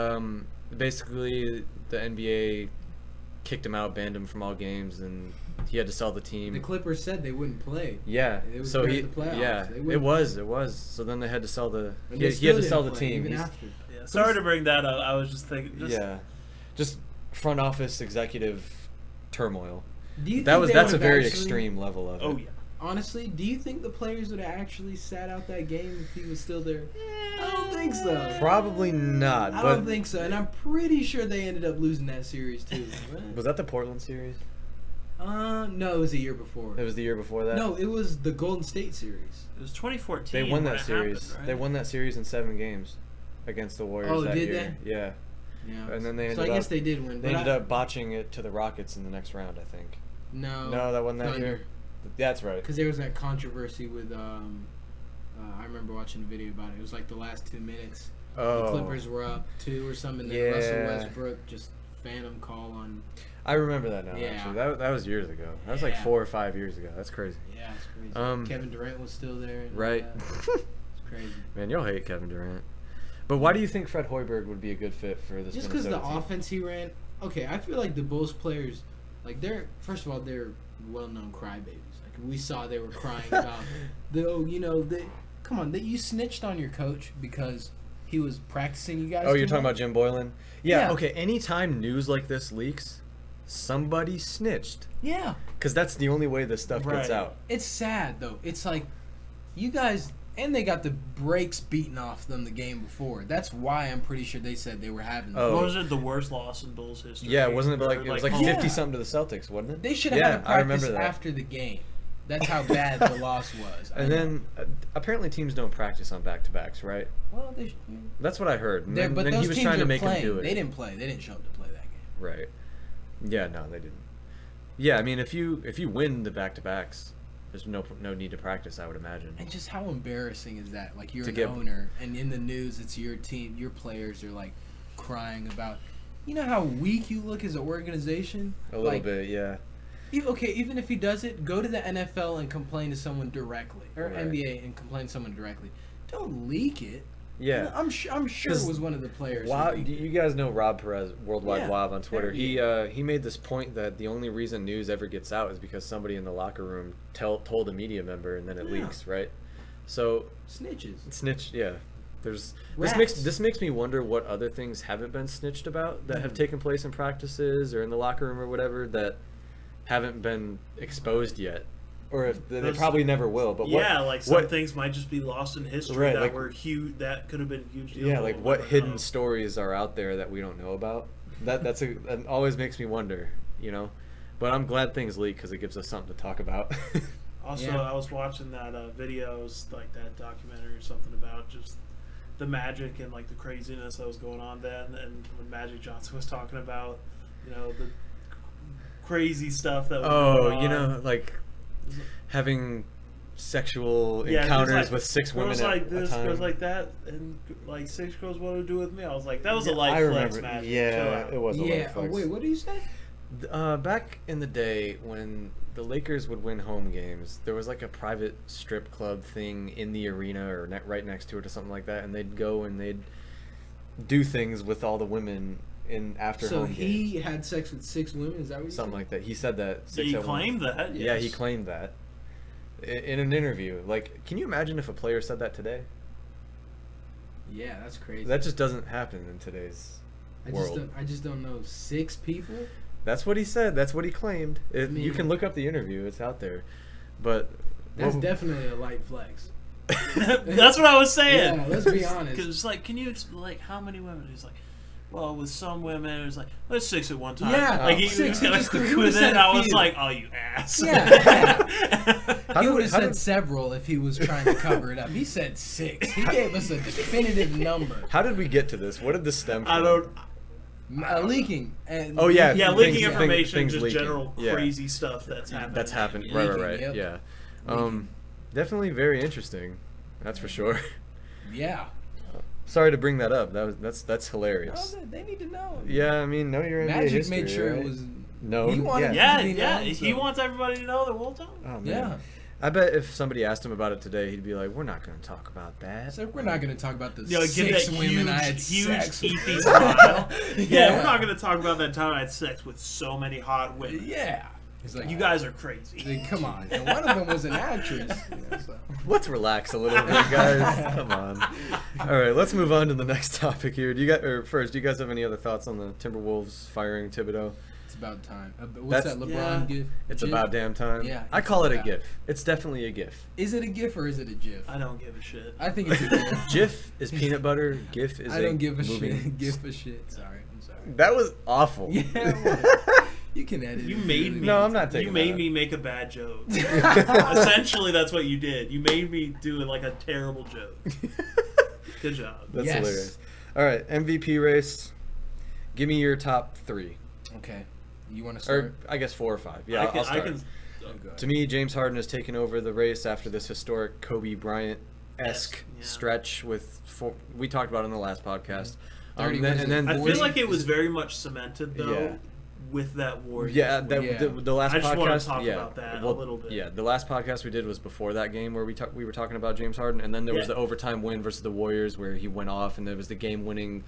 basically, the NBA kicked him out, banned him from all games, and he had to sell the team. The Clippers said they wouldn't play. Yeah, It was so during the playoffs. yeah, They it wouldn't was. So then they had to sell the. And He they had still to sell didn't the play, team. even He's- after. Yeah, sorry to bring that up. I was just thinking. yeah, just front office executive turmoil. Do you That's think they a would've very actually- extreme level of it. Oh yeah. Honestly, do you think the players would have actually sat out that game if he was still there? I don't think so. Probably not. I But don't think so, and I'm pretty sure they ended up losing that series too. was that the Portland series? No, it was the year before. It was the year before that. No, it was the Golden State series. It was 2014. They won when that it series. happened, right? They won that series in 7 games against the Warriors Oh, that did year. Yeah. Yeah. And then they so ended I guess up- they did win. They but ended up botching it to the Rockets in the next round, I think. No. No, that wasn't that Thunder. year. That's right. Because there was that controversy with I remember watching a video about it. It was like the last 2 minutes. Oh. The Clippers were up 2 or something. Then Yeah. Russell Westbrook just phantom call on. I remember that now. Yeah. Actually, that was years ago. That was like Yeah. 4 or 5 years ago. That's crazy. Yeah, it's crazy. Kevin Durant was still there. And all Right. that. It's crazy. Man, you'll hate Kevin Durant. But why do you think Fred Hoiberg would be a good fit for this? Just because the Minnesota team? offense he ran. Okay, I feel like the Bulls players, like they're first of all they're well-known crybabies. Like we saw they were crying about come on, you snitched on your coach because he was practicing you guys. Oh, too you're talking much? about Jim Boylan? Yeah. Yeah. Okay. Anytime news like this leaks, somebody snitched. Yeah. Because that's the only way this stuff gets Right. out. It's sad though. It's like you guys and they got the brakes beaten off them the game before. That's why I'm pretty sure they said they were having. Oh. What was it? The worst loss in Bulls history. Yeah, wasn't it like Or, it was like Yeah. 50 something to the Celtics, wasn't it? They should have yeah, had a I remember practice that. after the game. That's how bad the loss was. And then apparently teams don't practice on back-to-backs, right? well, That's what I heard. And then, but then those he was teams trying to are make playing. him do it. They didn't play. They didn't show up to play that game. Right. Yeah, no, they didn't. Yeah, I mean, if you win the back-to-backs, there's no need to practice, I would imagine. And just how embarrassing is that? Like you're To an get- owner, and in the news, it's your team. Your players are like crying about. You know how weak you look as an organization. A little Like, bit, yeah. Even if he does it, go to the NFL and complain to someone directly, or Right. NBA and complain to someone directly. Don't leak it. Yeah. I'm sure it 'Cause was one of the players. who Wob, leaked it. you guys know Rob Perez, Worldwide Yeah. Wob on Twitter. Yeah. He made this point that the only reason news ever gets out is because somebody in the locker room told a media member, and then it Yeah. leaks, right? So Snitches. snitch, yeah. There's Rats. this makes me wonder what other things haven't been snitched about that have Mhm. taken place in practices or in the locker room or whatever that haven't been exposed yet, or if they Those- probably never will. But Yeah, what, like some what, things might just be lost in history Right, that like- were huge. That could have been a huge deal. yeah, but like we'll what never hidden know. stories are out there that we don't know about? That always makes me wonder, you know. But I'm glad things leak because it gives us something to talk about. Also, Yeah. I was watching that videos, like that documentary or something about just the Magic and like the craziness that was going on then, and when Magic Johnson was talking about, the crazy stuff that was going on. you know, like having sexual Yeah, it was encounters like- with 6 women girls at like a this, time. girls like that, and like 6 girls wanted to do with me. I was like, that was a Yeah, light I flex, remember. Magic. Chill Yeah, out. it was a light Yeah. Oh flex. wait, what did you say? Back in the day when the Lakers would win home games, there was like a private strip club thing in the arena or right next to it or something like that, and they'd go and they'd do things with all the women in after So home he games. had sex with 6 women. Is that what you Something said? like that. He said that. He claimed that. Yeah, he yes. claimed that in an interview. Like, can you imagine if a player said that today? Yeah, that's crazy. That just doesn't happen in today's world. I just don't know 6 people. That's what he said. That's what he claimed. You mean- can look up the interview. It's out there. But That's well, definitely a light flex. That's what I was saying. Yeah, let's be honest. Because it's like, can you like how many women? He's like, well, with some women, it's like, let's 6 at one time. Yeah, like he 6, he got just quick threw with the it. And I was field. like, oh, you ass. Yeah. He would have said several if he was trying to cover it up. He said 6. He gave us a definitive number. How did we get to this? What did this stem from? I don't. Leaking. And yeah, leaking information, things just leaking. general crazy stuff that's happened. That's happened. Leaking, Right. yep. Yeah. Definitely very interesting. That's for sure. Yeah. Sorry to bring that up. That's hilarious. No, they need to know. Yeah, I mean, know your NBA Magic history, made sure right? it was. No. He wanted Yeah, to be known, he so. wants everybody to know the whole time. Oh man. Yeah. I bet if somebody asked him about it today, he'd be like, "We're not going to talk about that." So we're not going to talk about the Give 6 that women I had huge sex with. teethy smile. Yeah, we're not going to talk about that time I had sex with so many hot women. Yeah. He's like, You guys are crazy. Like, come on. And one of them was an actress. So. Let's relax a little bit, guys. Come on. All right, let's move on to the next topic here. Do you guys have any other thoughts on the Timberwolves firing Thibodeau? It's about time. What's that LeBron gif? It's GIF? about damn time. Yeah. I call it a GIF. It's definitely a GIF. Is it a GIF or is it a GIF? I don't give a shit. I think it's a GIF. GIF is peanut butter. GIF is I don't give a moving. shit. GIF a shit. Sorry. I'm sorry. That was awful. Yeah. You can edit. You it. made me. No, I'm not taking You made that. me make a bad joke. Essentially, that's what you did. You made me do like a terrible joke. Good job. That's Yes. hilarious. All right, MVP race. Give me your top 3. Okay. You want to start? Or I guess 4 or 5. Yeah, I I'll can. start. To me, James Harden has taken over the race after this historic Kobe Bryant-esque Yeah. stretch with we talked about it in the last podcast. 30 and then I feel like it was very much cemented though Yeah. with that Warriors. yeah, win. the last I just podcast. want to talk yeah, about that well, a little bit. Yeah, the last podcast we did was before that game where we were talking about James Harden, and then there was Yeah. the overtime win versus the Warriors where he went off, and there was the game-winning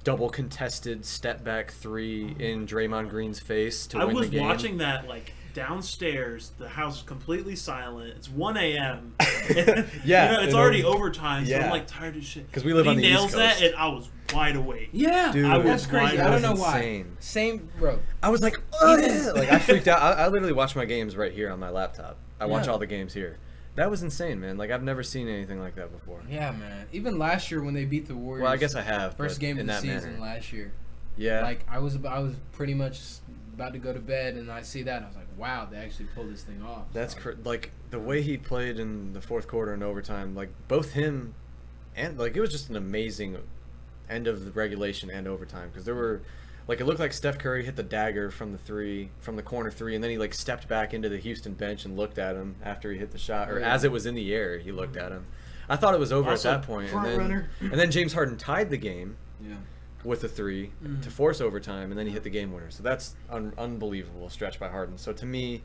double contested step back 3 in Draymond Green's face to I win was the game. watching that like downstairs. The house is completely silent. It's 1 a.m. Yeah, it's and already then- overtime, so yeah. I'm like tired as shit. 'Cause we live on the He East nails that, Coast. and I was wide awake. Yeah. Dude, I was That's crazy. wide I don't awake. know was why. insane. Same, bro. I was like, "Ugh!" Like I freaked out. I literally watch my games right here on my laptop. I watch Yeah. all the games here. That was insane, man. Like I've never seen anything like that before. Yeah, man. Even last year when they beat the Warriors. Well, I guess I have. First but game of in the that season manner. last year. Yeah. Like I was pretty much about to go to bed, and I see that, and I was like, wow, they actually pulled this thing off. That's So, like the way he played in the fourth quarter and overtime. Like both him and like it was just an amazing end of the regulation and overtime because there were like it looked like Steph Curry hit the dagger from the corner 3, and then he like stepped back into the Houston bench and looked at him after he hit the shot, or Yeah. as it was in the air he looked at him. I thought it was over Also, at that point, front runner. and then James Harden tied the game Yeah. with a 3 to force overtime, and then he hit the game winner. So that's unbelievable stretch by Harden. So to me,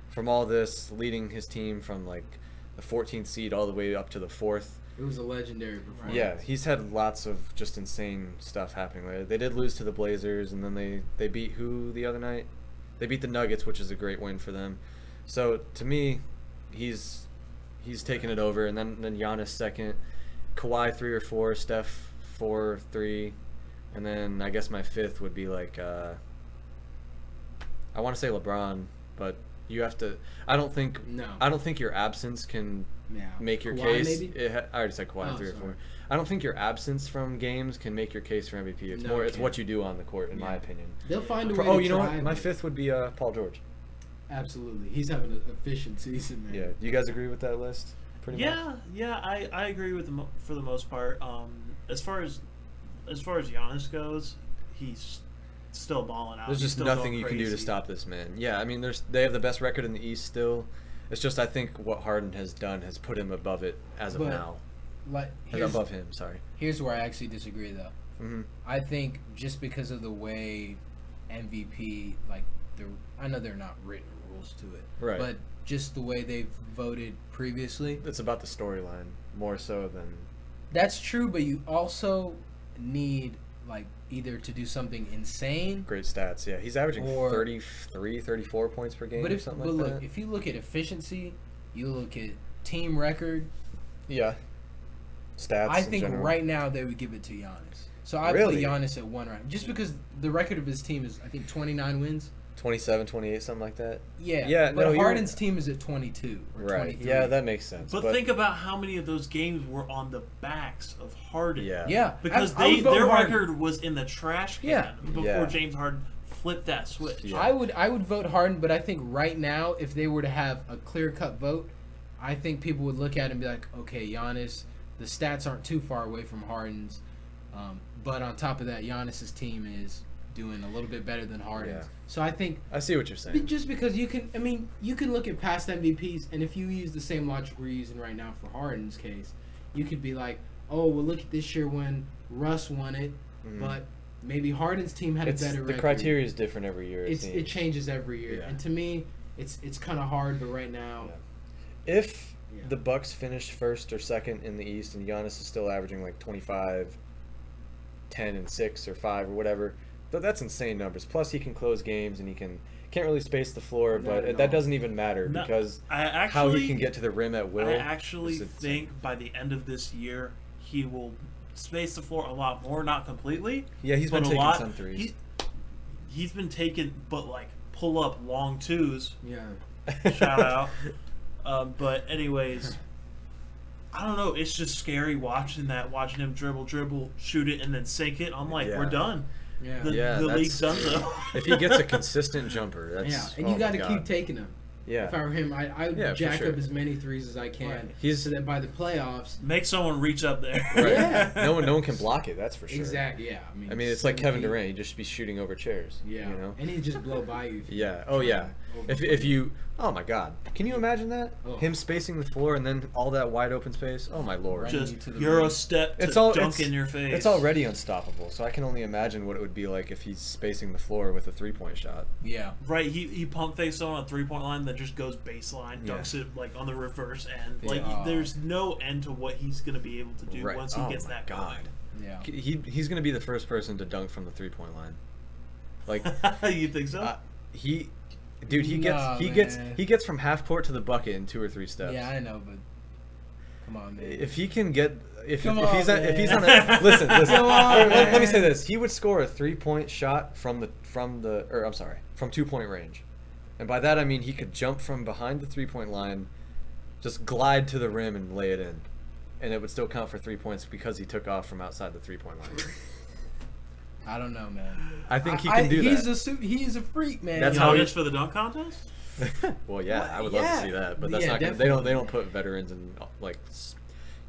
from all this, leading his team from like the 14th seed all the way up to the 4th, It was a legendary performance. yeah, he's had lots of just insane stuff happening. They did lose to the Blazers, and then they beat who the other night? They beat the Nuggets, which is a great win for them. So to me, he's taken it over, and then Giannis second, Kawhi 3 or 4, Steph 4, 3. And then I guess my 5th would be like I want to say LeBron, but you have to. I don't think your absence can Yeah. make your Kawhi, case. maybe? I already said Kawhi Oh, 3 or sorry. 4. I don't think your absence from games can make your case for MVP. It's No, more. it It's can't. what you do on the court, in my Yeah. opinion. They'll find a way Oh, to you know try, what? My but- 5th would be Paul George. Absolutely. He's having an efficient season, man. Yeah. Do you guys agree with that list? Pretty much. Yeah, I agree with for the most part. As far as Giannis goes, he's still balling out. There's He's just still nothing going you can do to crazy. stop this man. Yeah, I mean, they have the best record in the East still. It's just I think what Harden has done has put him above it as of But, now. Like, here's Above him, sorry. where I actually disagree, though. Mm-hmm. I think just because of the way MVP, like, I know they're not written rules to it, Right. but just the way they've voted previously. It's about the storyline more so than. That's true, but you also need, like, either to do something insane. Great stats, yeah. He's averaging Or- 33, 34 points per game But or something like look, that. if you look at efficiency, you look at team record, Yeah. Stats. I in think general. right now they would give it to Giannis. So I Really? put Giannis at 1 right. Just because the record of his team is, I think, 29 wins. 27, 28, something like that. Yeah. Yeah, But no, you're- Harden's team is at 22 or Right. 23. Yeah, that makes sense. But think about how many of those games were on the backs of Harden. Yeah. Yeah. Because I would vote their Harden. record was in the trash can Yeah. before Yeah. James Harden flip that switch. Yeah. I would vote Harden, but I think right now, if they were to have a clear-cut vote, I think people would look at it and be like, okay, Giannis, the stats aren't too far away from Harden's, but on top of that, Giannis's team is doing a little bit better than Harden's. Yeah. So I think I see what you're saying. just because you can look at past MVPs, and if you use the same logic we're using right now for Harden's case, you could be like, oh, well, look at this year when Russ won it, but maybe Harden's team had a better record. The criteria is different every year. It changes every year, and to me, it's kind of hard. But right now, if the Bucks finish first or second in the East, and Giannis is still averaging like 25, 10, and 6 or 5 or whatever, that's insane numbers. Plus, he can close games and he can't really space the floor, but that doesn't even matter because how he can get to the rim at will. I actually think by the end of this year, he will space the floor a lot more, not completely. Yeah, he's been taking some threes. He's been taking, but like pull up long twos. yeah. Shout out. But anyways, I don't know. It's just scary watching him dribble, shoot it, and then sink it. I'm like, we're done. Yeah. The league's done though. If he gets a consistent jumper, that's and you got to keep taking them. Yeah. If I were him, I would jack up as many threes as I can, so that by the playoffs, make someone reach up there. Right. Yeah. No one can block it. That's for sure. Exactly. Yeah. I mean, it's like Kevin Durant. He'd just be shooting over chairs. Yeah. You know. And he'd just blow by you. Yeah. Oh yeah. If you, oh my God, can you imagine that? Oh. Him spacing the floor and then all that wide open space. Oh my Lord. Just Euro step to dunk in your face. It's already unstoppable. So I can only imagine what it would be like if he's spacing the floor with a 3-point shot. Yeah. Right. He pump fakes on a 3-point line that just goes baseline, dunks it like on the reverse end. Like there's no end to what he's gonna be able to do once he gets that going. Yeah. He's gonna be the first person to dunk from the 3-point line. Like you think so? Dude, he gets from half court to the bucket in 2 or 3 steps. Yeah, I know, but come on, man. If he can get if he's on man. a listen. Let me say man. this: he would score a 3-point shot from 2-point range, and by that I mean he could jump from behind the 3-point line, just glide to the rim and lay it in, and it would still count for 3 points because he took off from outside the 3-point line. I don't know, man. I think he can do that. He's a freak, man. That's how he is for the dunk contest. Well, yeah, I would love to see that, but that's not gonna, they don't put veterans and like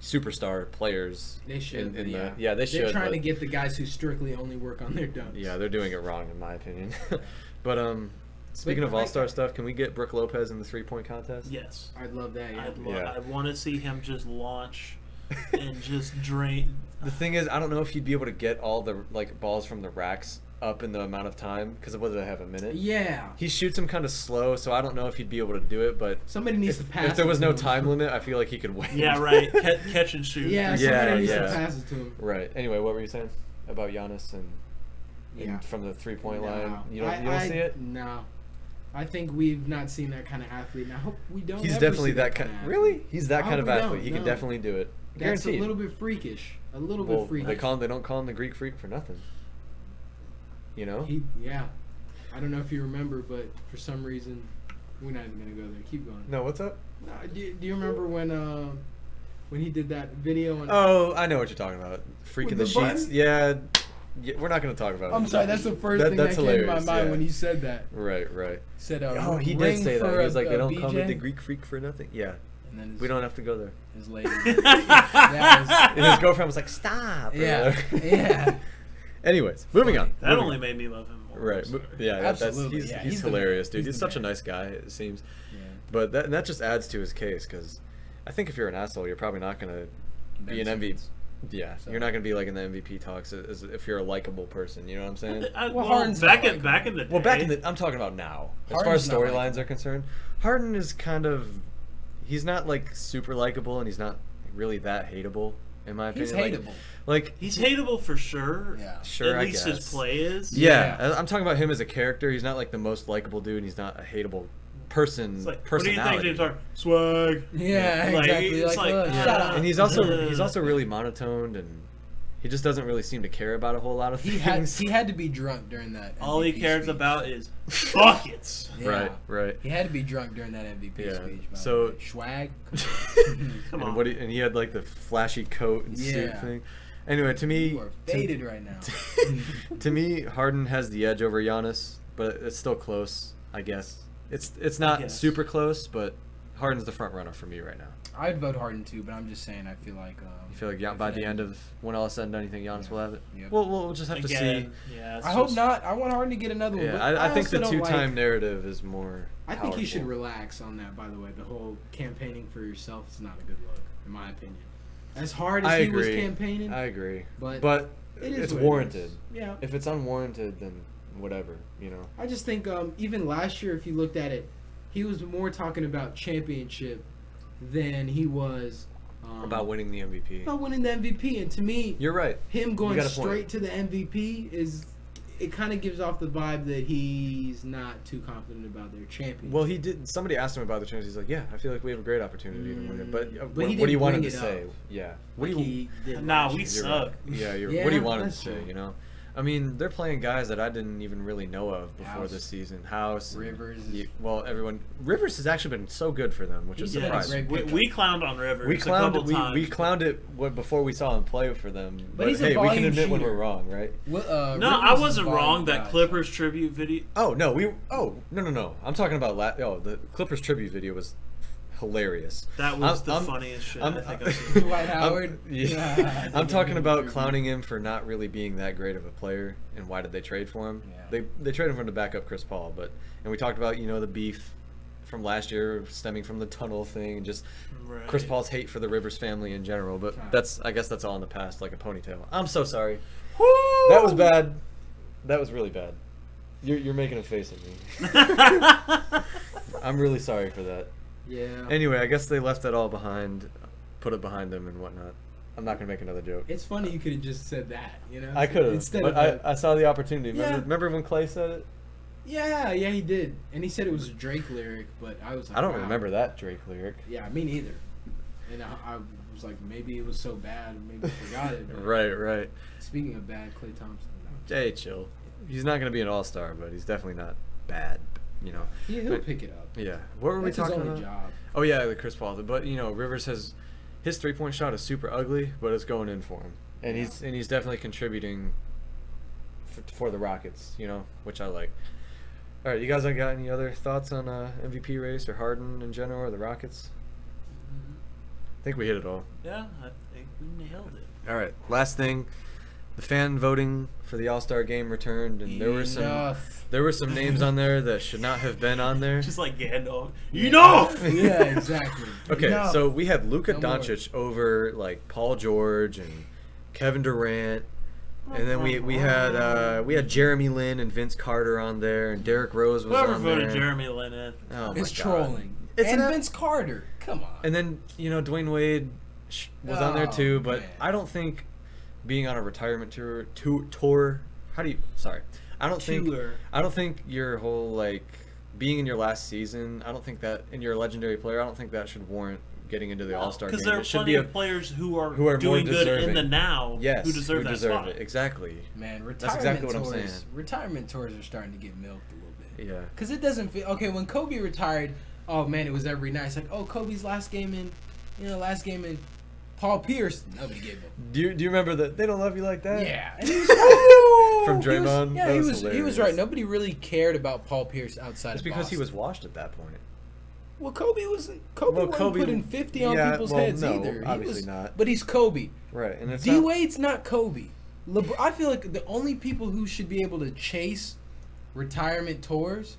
superstar players. They should. They should. They're trying to get the guys who strictly only work on their dunks. Yeah, they're doing it wrong in my opinion. But speaking of all-star stuff, can we get Brook Lopez in the 3-point contest? Yes, I'd love that. Yeah. I want to see him just launch and just drain. The thing is, I don't know if he'd be able to get all the balls from the racks up in the amount of time because what did I have, a minute? Yeah. He shoots them kind of slow, so I don't know if he'd be able to do it. But somebody needs to pass. If there was no time limit, I feel like he could win. Yeah, right. Catch and shoot. Yeah, somebody needs to pass it to him. Right. Anyway, what were you saying about Giannis and from the 3-point line? You don't see it? No. I think we've not seen that kind of athlete. And I hope we don't. He's definitely that kind. Really? He's that kind of athlete. He can definitely do it. That's a little bit freakish. A little bit freakish. They don't call him the Greek Freak for nothing. You know? I don't know if you remember, but for some reason, we're not even gonna go there. Keep going. No, what's up? Do you remember when he did that video? Oh, I know what you're talking about. Freaking the sheets. Yeah, we're not gonna talk about it. I'm sorry. That's the first thing that came to my mind when he said that. Right. Said, he did say that. He was like, they don't call me the Greek Freak for nothing. Yeah. And then we don't have to go there. His lady. And his girlfriend was like, "Stop." Yeah. Anyways, moving on. That only made me love him more. Right. Yeah. Absolutely. He's hilarious, dude. He's such a nice guy. It seems. Yeah. But that just adds to his case because I think if you're an asshole, you're probably not gonna be an MVP. Yeah, you're not gonna be like in the MVP talks as if you're a likable person. You know what I'm saying? Harden's back in the day. Well, I'm talking about now. As far as storylines are concerned, Harden is kind of. He's not like super likable, and he's not really that hateable, in my opinion. He's hateable. Like he's hateable for sure. Yeah, sure. At least his play is. Yeah, I'm talking about him as a character. He's not like the most likable dude, and he's not a hateable person. It's like, personality. What do you think, James Harden? Swag. Yeah, exactly. It's like shut up. And he's also really monotoned and. He just doesn't really seem to care about a whole lot of things. He had to be drunk during that. All MVP he cares speech. about is buckets. Yeah. Right. He had to be drunk during that MVP speech. So swag. Come on. And he had like the flashy coat and suit thing. Anyway, to me, you are faded right now. To me, Harden has the edge over Giannis but it's still close, I guess. It's not super close, but Harden's the front runner for me right now. I'd vote Harden too, but I'm just saying I feel like. You feel like by the end of when all is said and done, you think Giannis will have it? Yep. We'll just have to see. Yeah, I hope not. I want Harden to get another one. Yeah, But I think the also don't two-time narrative is more. I think he should powerful. relax on that. By the way, the whole campaigning for yourself is not a good look, in my opinion. As hard as he was campaigning, I agree, but it's warranted. Yeah. If it's unwarranted, then whatever, you know. I just think even last year, if you looked at it, he was more talking about championship than he was About winning the MVP. about winning the MVP. And to me, You're right. him going got a point. straight to the MVP it kind of gives off the vibe that he's not too confident about their champion. Well, he did. Somebody asked him about the chance. He's like, "Yeah, I feel like we have a great opportunity to win it." But, he what do didn't you want him bring to it say? up. Yeah. What do you? Nah, we You're suck. right. Yeah. Yeah, What do you want him to that's say? true. You know. I mean, they're playing guys that I didn't even really know of before House. this season. House, Rivers. Rivers has actually been so good for them, which is He's been a surprising. great We clowned on Rivers We a couple times. we clowned it before we saw him play for them. But he's a hey, we can volume admit when shooter. we're wrong, right? No, Rivers I is wasn't volume wrong. That guy. Clippers tribute video. Oh no, no. I'm talking about the Clippers tribute video was hilarious. That was the funniest shit I think I've seen. Dwight Howard. I'm talking about clowning him for not really being that great of a player, and why did they trade for him? Yeah. They traded him for him to back up Chris Paul, and we talked about the beef from last year stemming from the tunnel thing, and just Right. Chris Paul's hate for the Rivers family in general. But I guess that's all in the past, like a ponytail. I'm so sorry. Woo! That was bad. That was really bad. You're making a face at me. I'm really sorry for that. Yeah. Anyway, I guess they left it all behind, put it behind them and whatnot. I'm not gonna make another joke. It's funny you could have just said that, I could have, Instead but of I saw the opportunity. Yeah. Remember when Clay said it? Yeah, he did, and he said it was a Drake lyric, but I was like, I don't wow. remember that Drake lyric. Yeah, me neither. And I was like, maybe it was so bad, maybe I forgot it. but- Right. Speaking of bad, Klay Thompson. Hey, chill. He's not gonna be an all-star, but he's definitely not bad. He'll But- pick it up. Yeah. What were That's we talking his only about? job. Oh yeah, the Chris Paul. But Rivers his 3-point shot is super ugly, but it's going in for him, and he's definitely contributing for the Rockets. Which I like. All right, you guys got any other thoughts on MVP race or Harden in general or the Rockets? I think we hit it all. Yeah, I think we nailed it. All right, last thing, the fan voting for the All-Star game returned, and there were some names on there that should not have been on there. Just like Gandalf. Enough! Yeah, exactly. Okay, Enough. so we had Luka No more. Doncic over like Paul George and Kevin Durant, and then we had Jeremy Lin and Vince Carter on there, and Derrick Rose was Whoever on voted there. Jeremy Lin in. Oh my It's God. trolling. It's and not- Vince Carter. Come on. And then Dwayne Wade was on there Oh, too, but man. I don't think being on a retirement tour. I don't think your whole like being in your last season. I don't think that in your legendary player. I don't think that should warrant getting into the All-Star game. Because there are It should plenty be of players who are more doing good in deserving. the now yes, who deserve that spot. it exactly. Man, retirement That's exactly what I'm tours. saying. Retirement tours are starting to get milked a little bit. Yeah. Because it doesn't feel okay when Kobe retired. Oh man, it was every night. It's like, oh, Kobe's last game in Paul Pierce. Nobody gave him. Do you remember that they don't love you like that? Yeah, and he was right. From Draymond. Yeah, That he was was hilarious. right. Nobody really cared about Paul Pierce outside It's of because he Boston. was washed at that point. Well, Kobe wasn't putting 50 on people's heads no, either. He obviously was, not. But he's Kobe. Right, and it's D not, Wade's not Kobe. I feel like the only people who should be able to chase retirement tours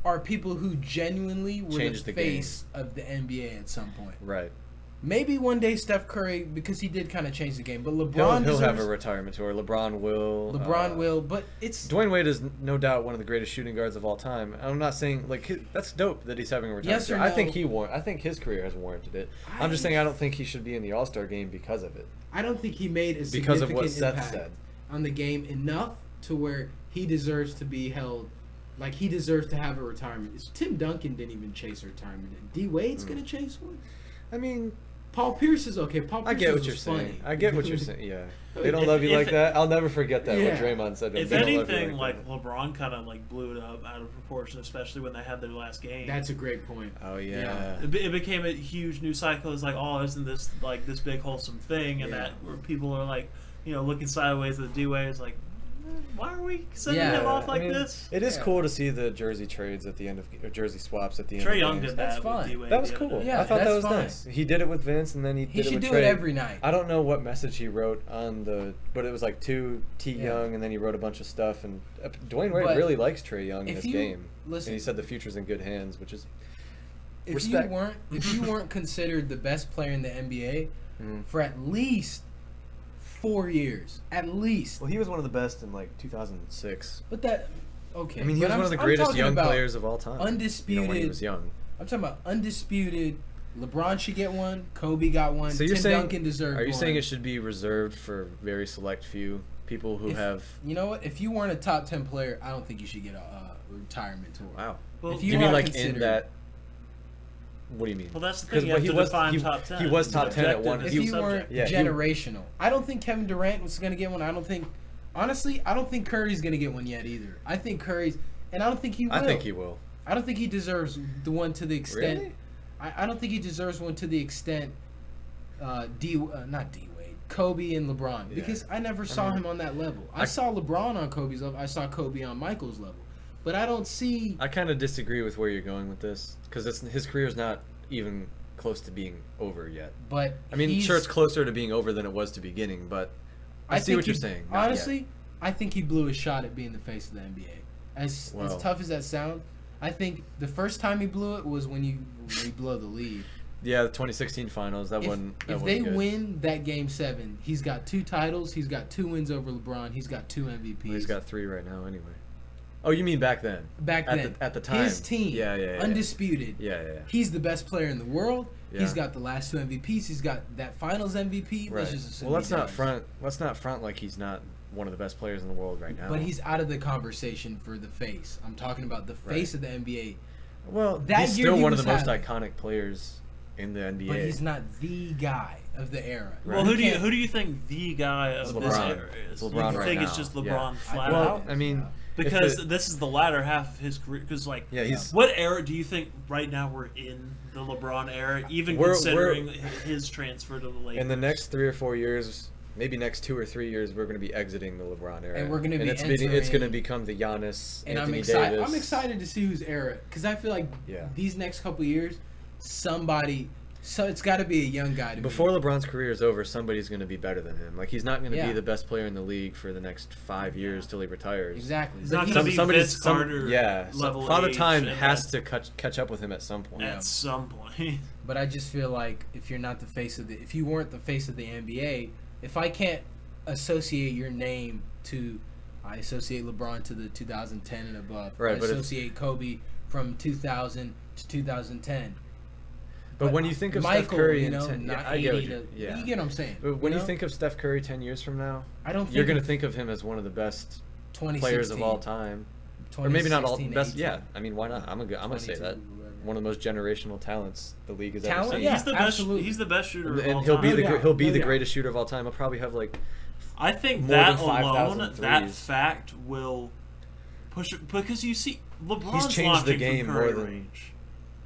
are people who genuinely were Changed the the game. face of the NBA at some point. right. Maybe one day Steph Curry, because he did kind of change the game. But LeBron He'll have deserves- a retirement tour. LeBron will. but it's Dwayne Wade is no doubt one of the greatest shooting guards of all time. I'm not saying that's dope that he's having a retirement Yes or tour. I no? think his career has warranted it. I'm just saying I don't think he should be in the All-Star game because of it. I don't think he made a Because of significant what Seth impact said. on the game enough to where he deserves to be held. Like he deserves to have a retirement. Tim Duncan didn't even chase a retirement. D Wade's gonna chase one. I mean, Paul Pierce is okay. Paul Pierce I get what was you're funny. saying. I get what you're saying. Yeah, they don't If- love you if like it- that. I'll never forget that Yeah. what Draymond said. If They don't love you anything, like that. LeBron kind of blew it up out of proportion, especially when they had their last game. That's a great point. Oh yeah. It became a huge news cycle. It's like, oh, isn't this this big wholesome thing? And Yeah. that where people are looking sideways at the D-Wade. It's like, Why are we sending him off like this? It is cool to see the jersey trades at the end of or jersey swaps at the end. Trae of Young games. did That's that. fine. With D-Wade That was the other cool. day. Yeah, I thought that that's was fine. nice. He did it with Vince, and then he did it should with do Trae. it every night. I don't know what message he wrote on but it was like to T Yeah. Young, and then he wrote a bunch of stuff. And Dwayne Wade But really likes Trae Young in if his you- game, listen- and he said the future's in good hands, which is If respect. you weren't considered the best player in the NBA for at least 4 years, at least. Well, he was one of the best in like 2006. But that okay. I mean, he but was one of the I'm greatest talking young about players of all time. Undisputed. when he was young. I'm talking about undisputed. LeBron should get one. Kobe got one. So you're Tim saying, Duncan deserved one. are you saying it should be reserved for very select few people who have? You know what? If you weren't a top 10 player, I don't think you should get a retirement tour. Wow. Well, If You you're mean not like considered- in that? What do you mean? Well, that's the 'Cause thing. You have he to was- define he- top 10. he was top 10 at one- If he- you weren't Yeah, he- generational, I don't think Kevin Durant was going to get one. I don't think, honestly, I don't think Curry's going to get one yet either. I think Curry's, and I don't think he will. I think he will. I don't think he deserves the one to the extent. Really? I don't think he deserves one to the extent. Not D Wade, Kobe and LeBron, Yeah. because I never saw him on that level. I saw LeBron on Kobe's level. I saw Kobe on Michael's level, but I don't see. I kind of disagree with where you're going with this because his career's not even close to being over yet. But I mean, he's- sure, it's closer to being over than it was to beginning, but I see think what you're he- saying. Not Honestly, yet. I think he blew a shot at being the face of the NBA. As Well. tough as that sounds, I think the first time he blew it was when you blow the lead. Yeah, the 2016 finals. That wasn't. That If wasn't they good. win that game 7, he's got 2 titles. He's got 2 wins over LeBron. He's got 2 MVPs. Well, he's got 3 right now, anyway. Oh, you mean back then? Back at then, at the time, his team, Yeah. undisputed. Yeah. He's the best player in the world. Yeah. He's got the last 2 MVPs. He's got that Finals MVP. Right. Let's just assume Well, let's he not does. front. Let's not front like he's not one of the best players in the world right now. But he's out of the conversation for the face. I'm talking about the face of the NBA. well, that he's year still he one of was the most having- iconic players in the NBA. But he's not the guy of the era. Well, Right. who do you think the guy of It's this LeBron. era is? It's LeBron you right think now. it's just Yeah. LeBron flat well, out? I mean, Because if this is the latter half of his career. Because what era do you think right now we're in the LeBron era? Even We're- considering his transfer to the Lakers. in the next 3 or 4 years, maybe next 2 or 3 years, we're going to be exiting the LeBron era, And we're gonna be it's entering- going to become the Giannis, And Anthony I'm excited. Davis. I'm excited to see whose era, because I feel like Yeah. these next couple years, somebody. So it's got to be a young guy to Before be. LeBron's career is over, somebody's going to be better than him. Like he's not going to Yeah. be the best player in the league for the next 5 years till he retires. Exactly. He's But not he- gonna be Somebody's- Vince Carter level Father age Time and has that- to catch up with him at some point. at some point. But I just feel like if you're not the face of if you weren't the face of the NBA, if I can't associate your name to, I associate LeBron to the 2010 and above. Right, I but if- associate Kobe from 2000 to 2010. But when you think of Michael, Steph Curry you in know, 10, not I get what 80 you, to, yeah. you get what I'm saying. But when you you know? think of Steph Curry 10 years from now, I don't think you're going to think of him as one of the best players of all time. Or maybe not all 2016, best. 18. Yeah, I mean, why not? I'm gonna say 22, that. whatever. One of the most generational talents the league has ever Talent, seen. yeah. he's the best. absolutely. He's the best shooter of all And he'll time. be the No doubt, he'll be no the doubt. greatest shooter of all time. He'll probably have like I think more that than 5,000 alone, that threes. fact will push it because you see LeBron's changed the launching game from more Curry than range.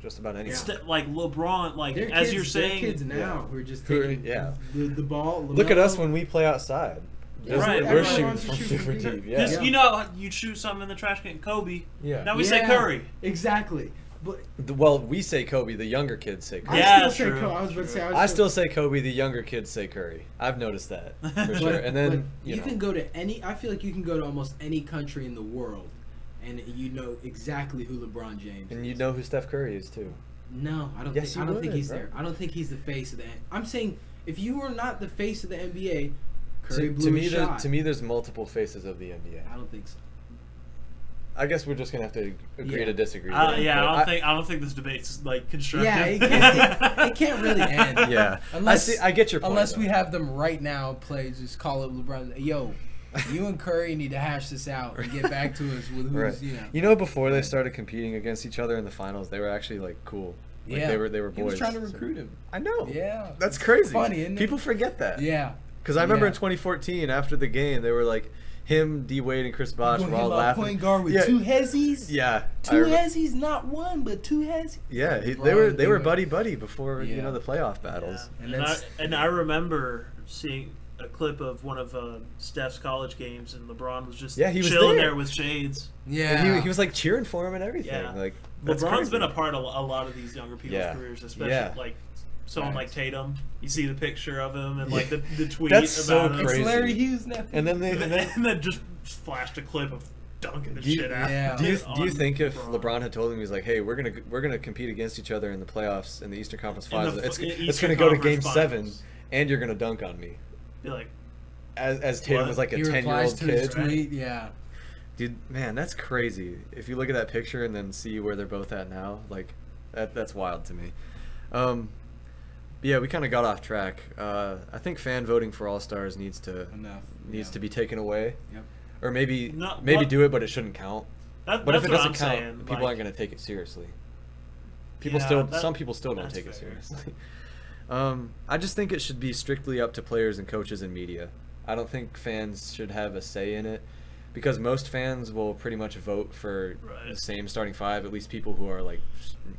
just about anything. Like LeBron, like They're as kids, you're saying, they're kids now who are just Who are- taking yeah. the ball. Look at us when we play outside. Yeah, right, We're everyone shooting wants to from shoot super from deep. deep. Yeah. because you know you'd shoot something in the trash can, Kobe. Yeah. Now we say Curry. Exactly. But Well, we say Kobe. The younger kids say Curry. Yeah, I still say true, Kobe. I was about to say. I still say Kobe. The younger kids say Curry. I've noticed that for sure. But, And then but you know, can go to any. I feel like you can go to almost any country in the world, and you know exactly who LeBron James. and is. you know who Steph Curry is too. No, I don't. Yes, think, I you don't think would, he's bro. there. I don't think he's the face of the. I'm saying if you were not the face of the NBA, Curry blew To a me, shot. to me, there's multiple faces of the NBA. I don't think so. I guess we're just gonna have to agree Yeah. to disagree. Yeah, there, I but don't think this debate's like constructive. Yeah, it can't really end. Yeah, Unless I get your point. Unless though. we have them right now play, just call up LeBron. Yo, you and Curry need to hash this out and get back to us with who's Right. you know. Before they started competing against each other in the finals, they were actually like cool. Like, Yeah. they were boys. He was trying to recruit him. I know. Yeah. That's crazy. Funny, isn't it? People forget that. Yeah. Because I remember Yeah. in 2014, after the game, they were like, him, D Wade, and Chris Bosh were all laughing. Point guard with yeah. two hezzies. Yeah. I Two remember- hezzies, not one, but two hezzies. Yeah, they LeBron, were they they were were- buddy buddy before Yeah. the playoff battles. And And that's- I remember seeing a a clip of one of Steph's college games, and LeBron was just he was chilling there there with shades. Yeah, and he was like cheering for him and everything. Yeah. Like that's LeBron's crazy. been a part of a lot of these younger people's careers, especially like someone like Tatum. You see the picture of him and like the tweet That's about so him. crazy. It's Larry Hughes' nephew. And then And then just flashed a clip of dunking the shit out. Yeah. Do you think if LeBron. LeBron had told him, he was like, "Hey, we're gonna compete against each other in the playoffs in the Eastern Conference Finals. It's Eastern gonna go to Conference Game 7, Finals. and you're gonna dunk on me." Be like, As Tatum What? was like a He 10-year-old replies to his kid. tweet. Yeah. Dude, man, that's crazy. If you look at that picture and then see where they're both at now, like that's wild to me. Yeah, we kind of got off track. I think fan voting for All-Stars needs to be taken away, Yep. or maybe What? do it, but it shouldn't count. But that's if it what doesn't I'm count, saying. people like, aren't going to take it seriously. Yeah, Some people still don't that's take it fair. seriously. I just think it should be strictly up to players and coaches and media. I don't think fans should have a say in it, because most fans will pretty much vote for Right. the same starting five, at least people who are like,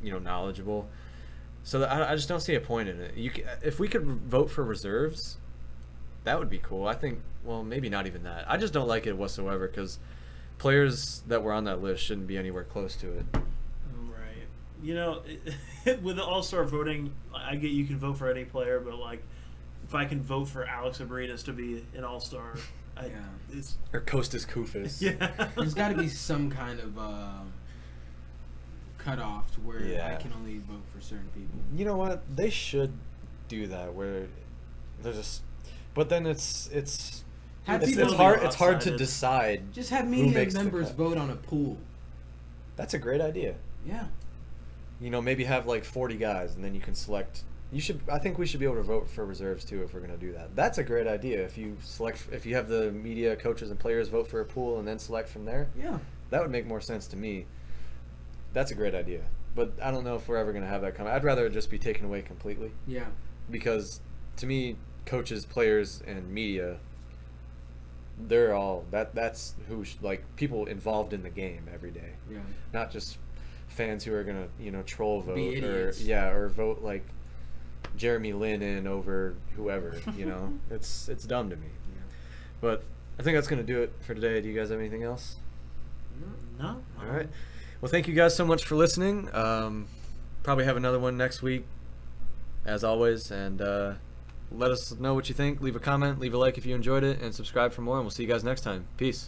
knowledgeable. So I just don't see a point in it. If we could vote for reserves, that would be cool. I think, well, maybe not even that. I just don't like it whatsoever, because players that were on that list shouldn't be anywhere close to it. Right. With the All-Star voting, I get you can vote for any player, but like, if I can vote for Alex Abrinas to be an All-Star, it's Or Kostas Koufis. yeah. There's got to be some kind of cutoff to where I can only vote for certain people. You know what? They should do that, where there's just, but then it's Have it's people hard. be It's hard to lopsided. decide. Just have who media makes the members cut. vote on a pool. That's a great idea. Yeah. Maybe have like 40 guys, and then you can select. I think we should be able to vote for reserves too if we're going to do that. That's a great idea. If you have the media, coaches, and players vote for a pool and then select from there, Yeah. that would make more sense to me. That's a great idea. But I don't know if we're ever going to have that come. I'd rather it just be taken away completely, Yeah. because to me, coaches, players, and media, they're all that's who like people involved in the game every day, Yeah. not just fans who are gonna troll vote Be or idiots. or vote like Jeremy Lin in over whoever. It's dumb to me. Yeah. But I think that's gonna do it for today. Do you guys have anything else? No. All right. Well, thank you guys so much for listening. Probably have another one next week, as always, and let us know what you think. Leave a comment, leave a like if you enjoyed it, and subscribe for more, and we'll see you guys next time. Peace.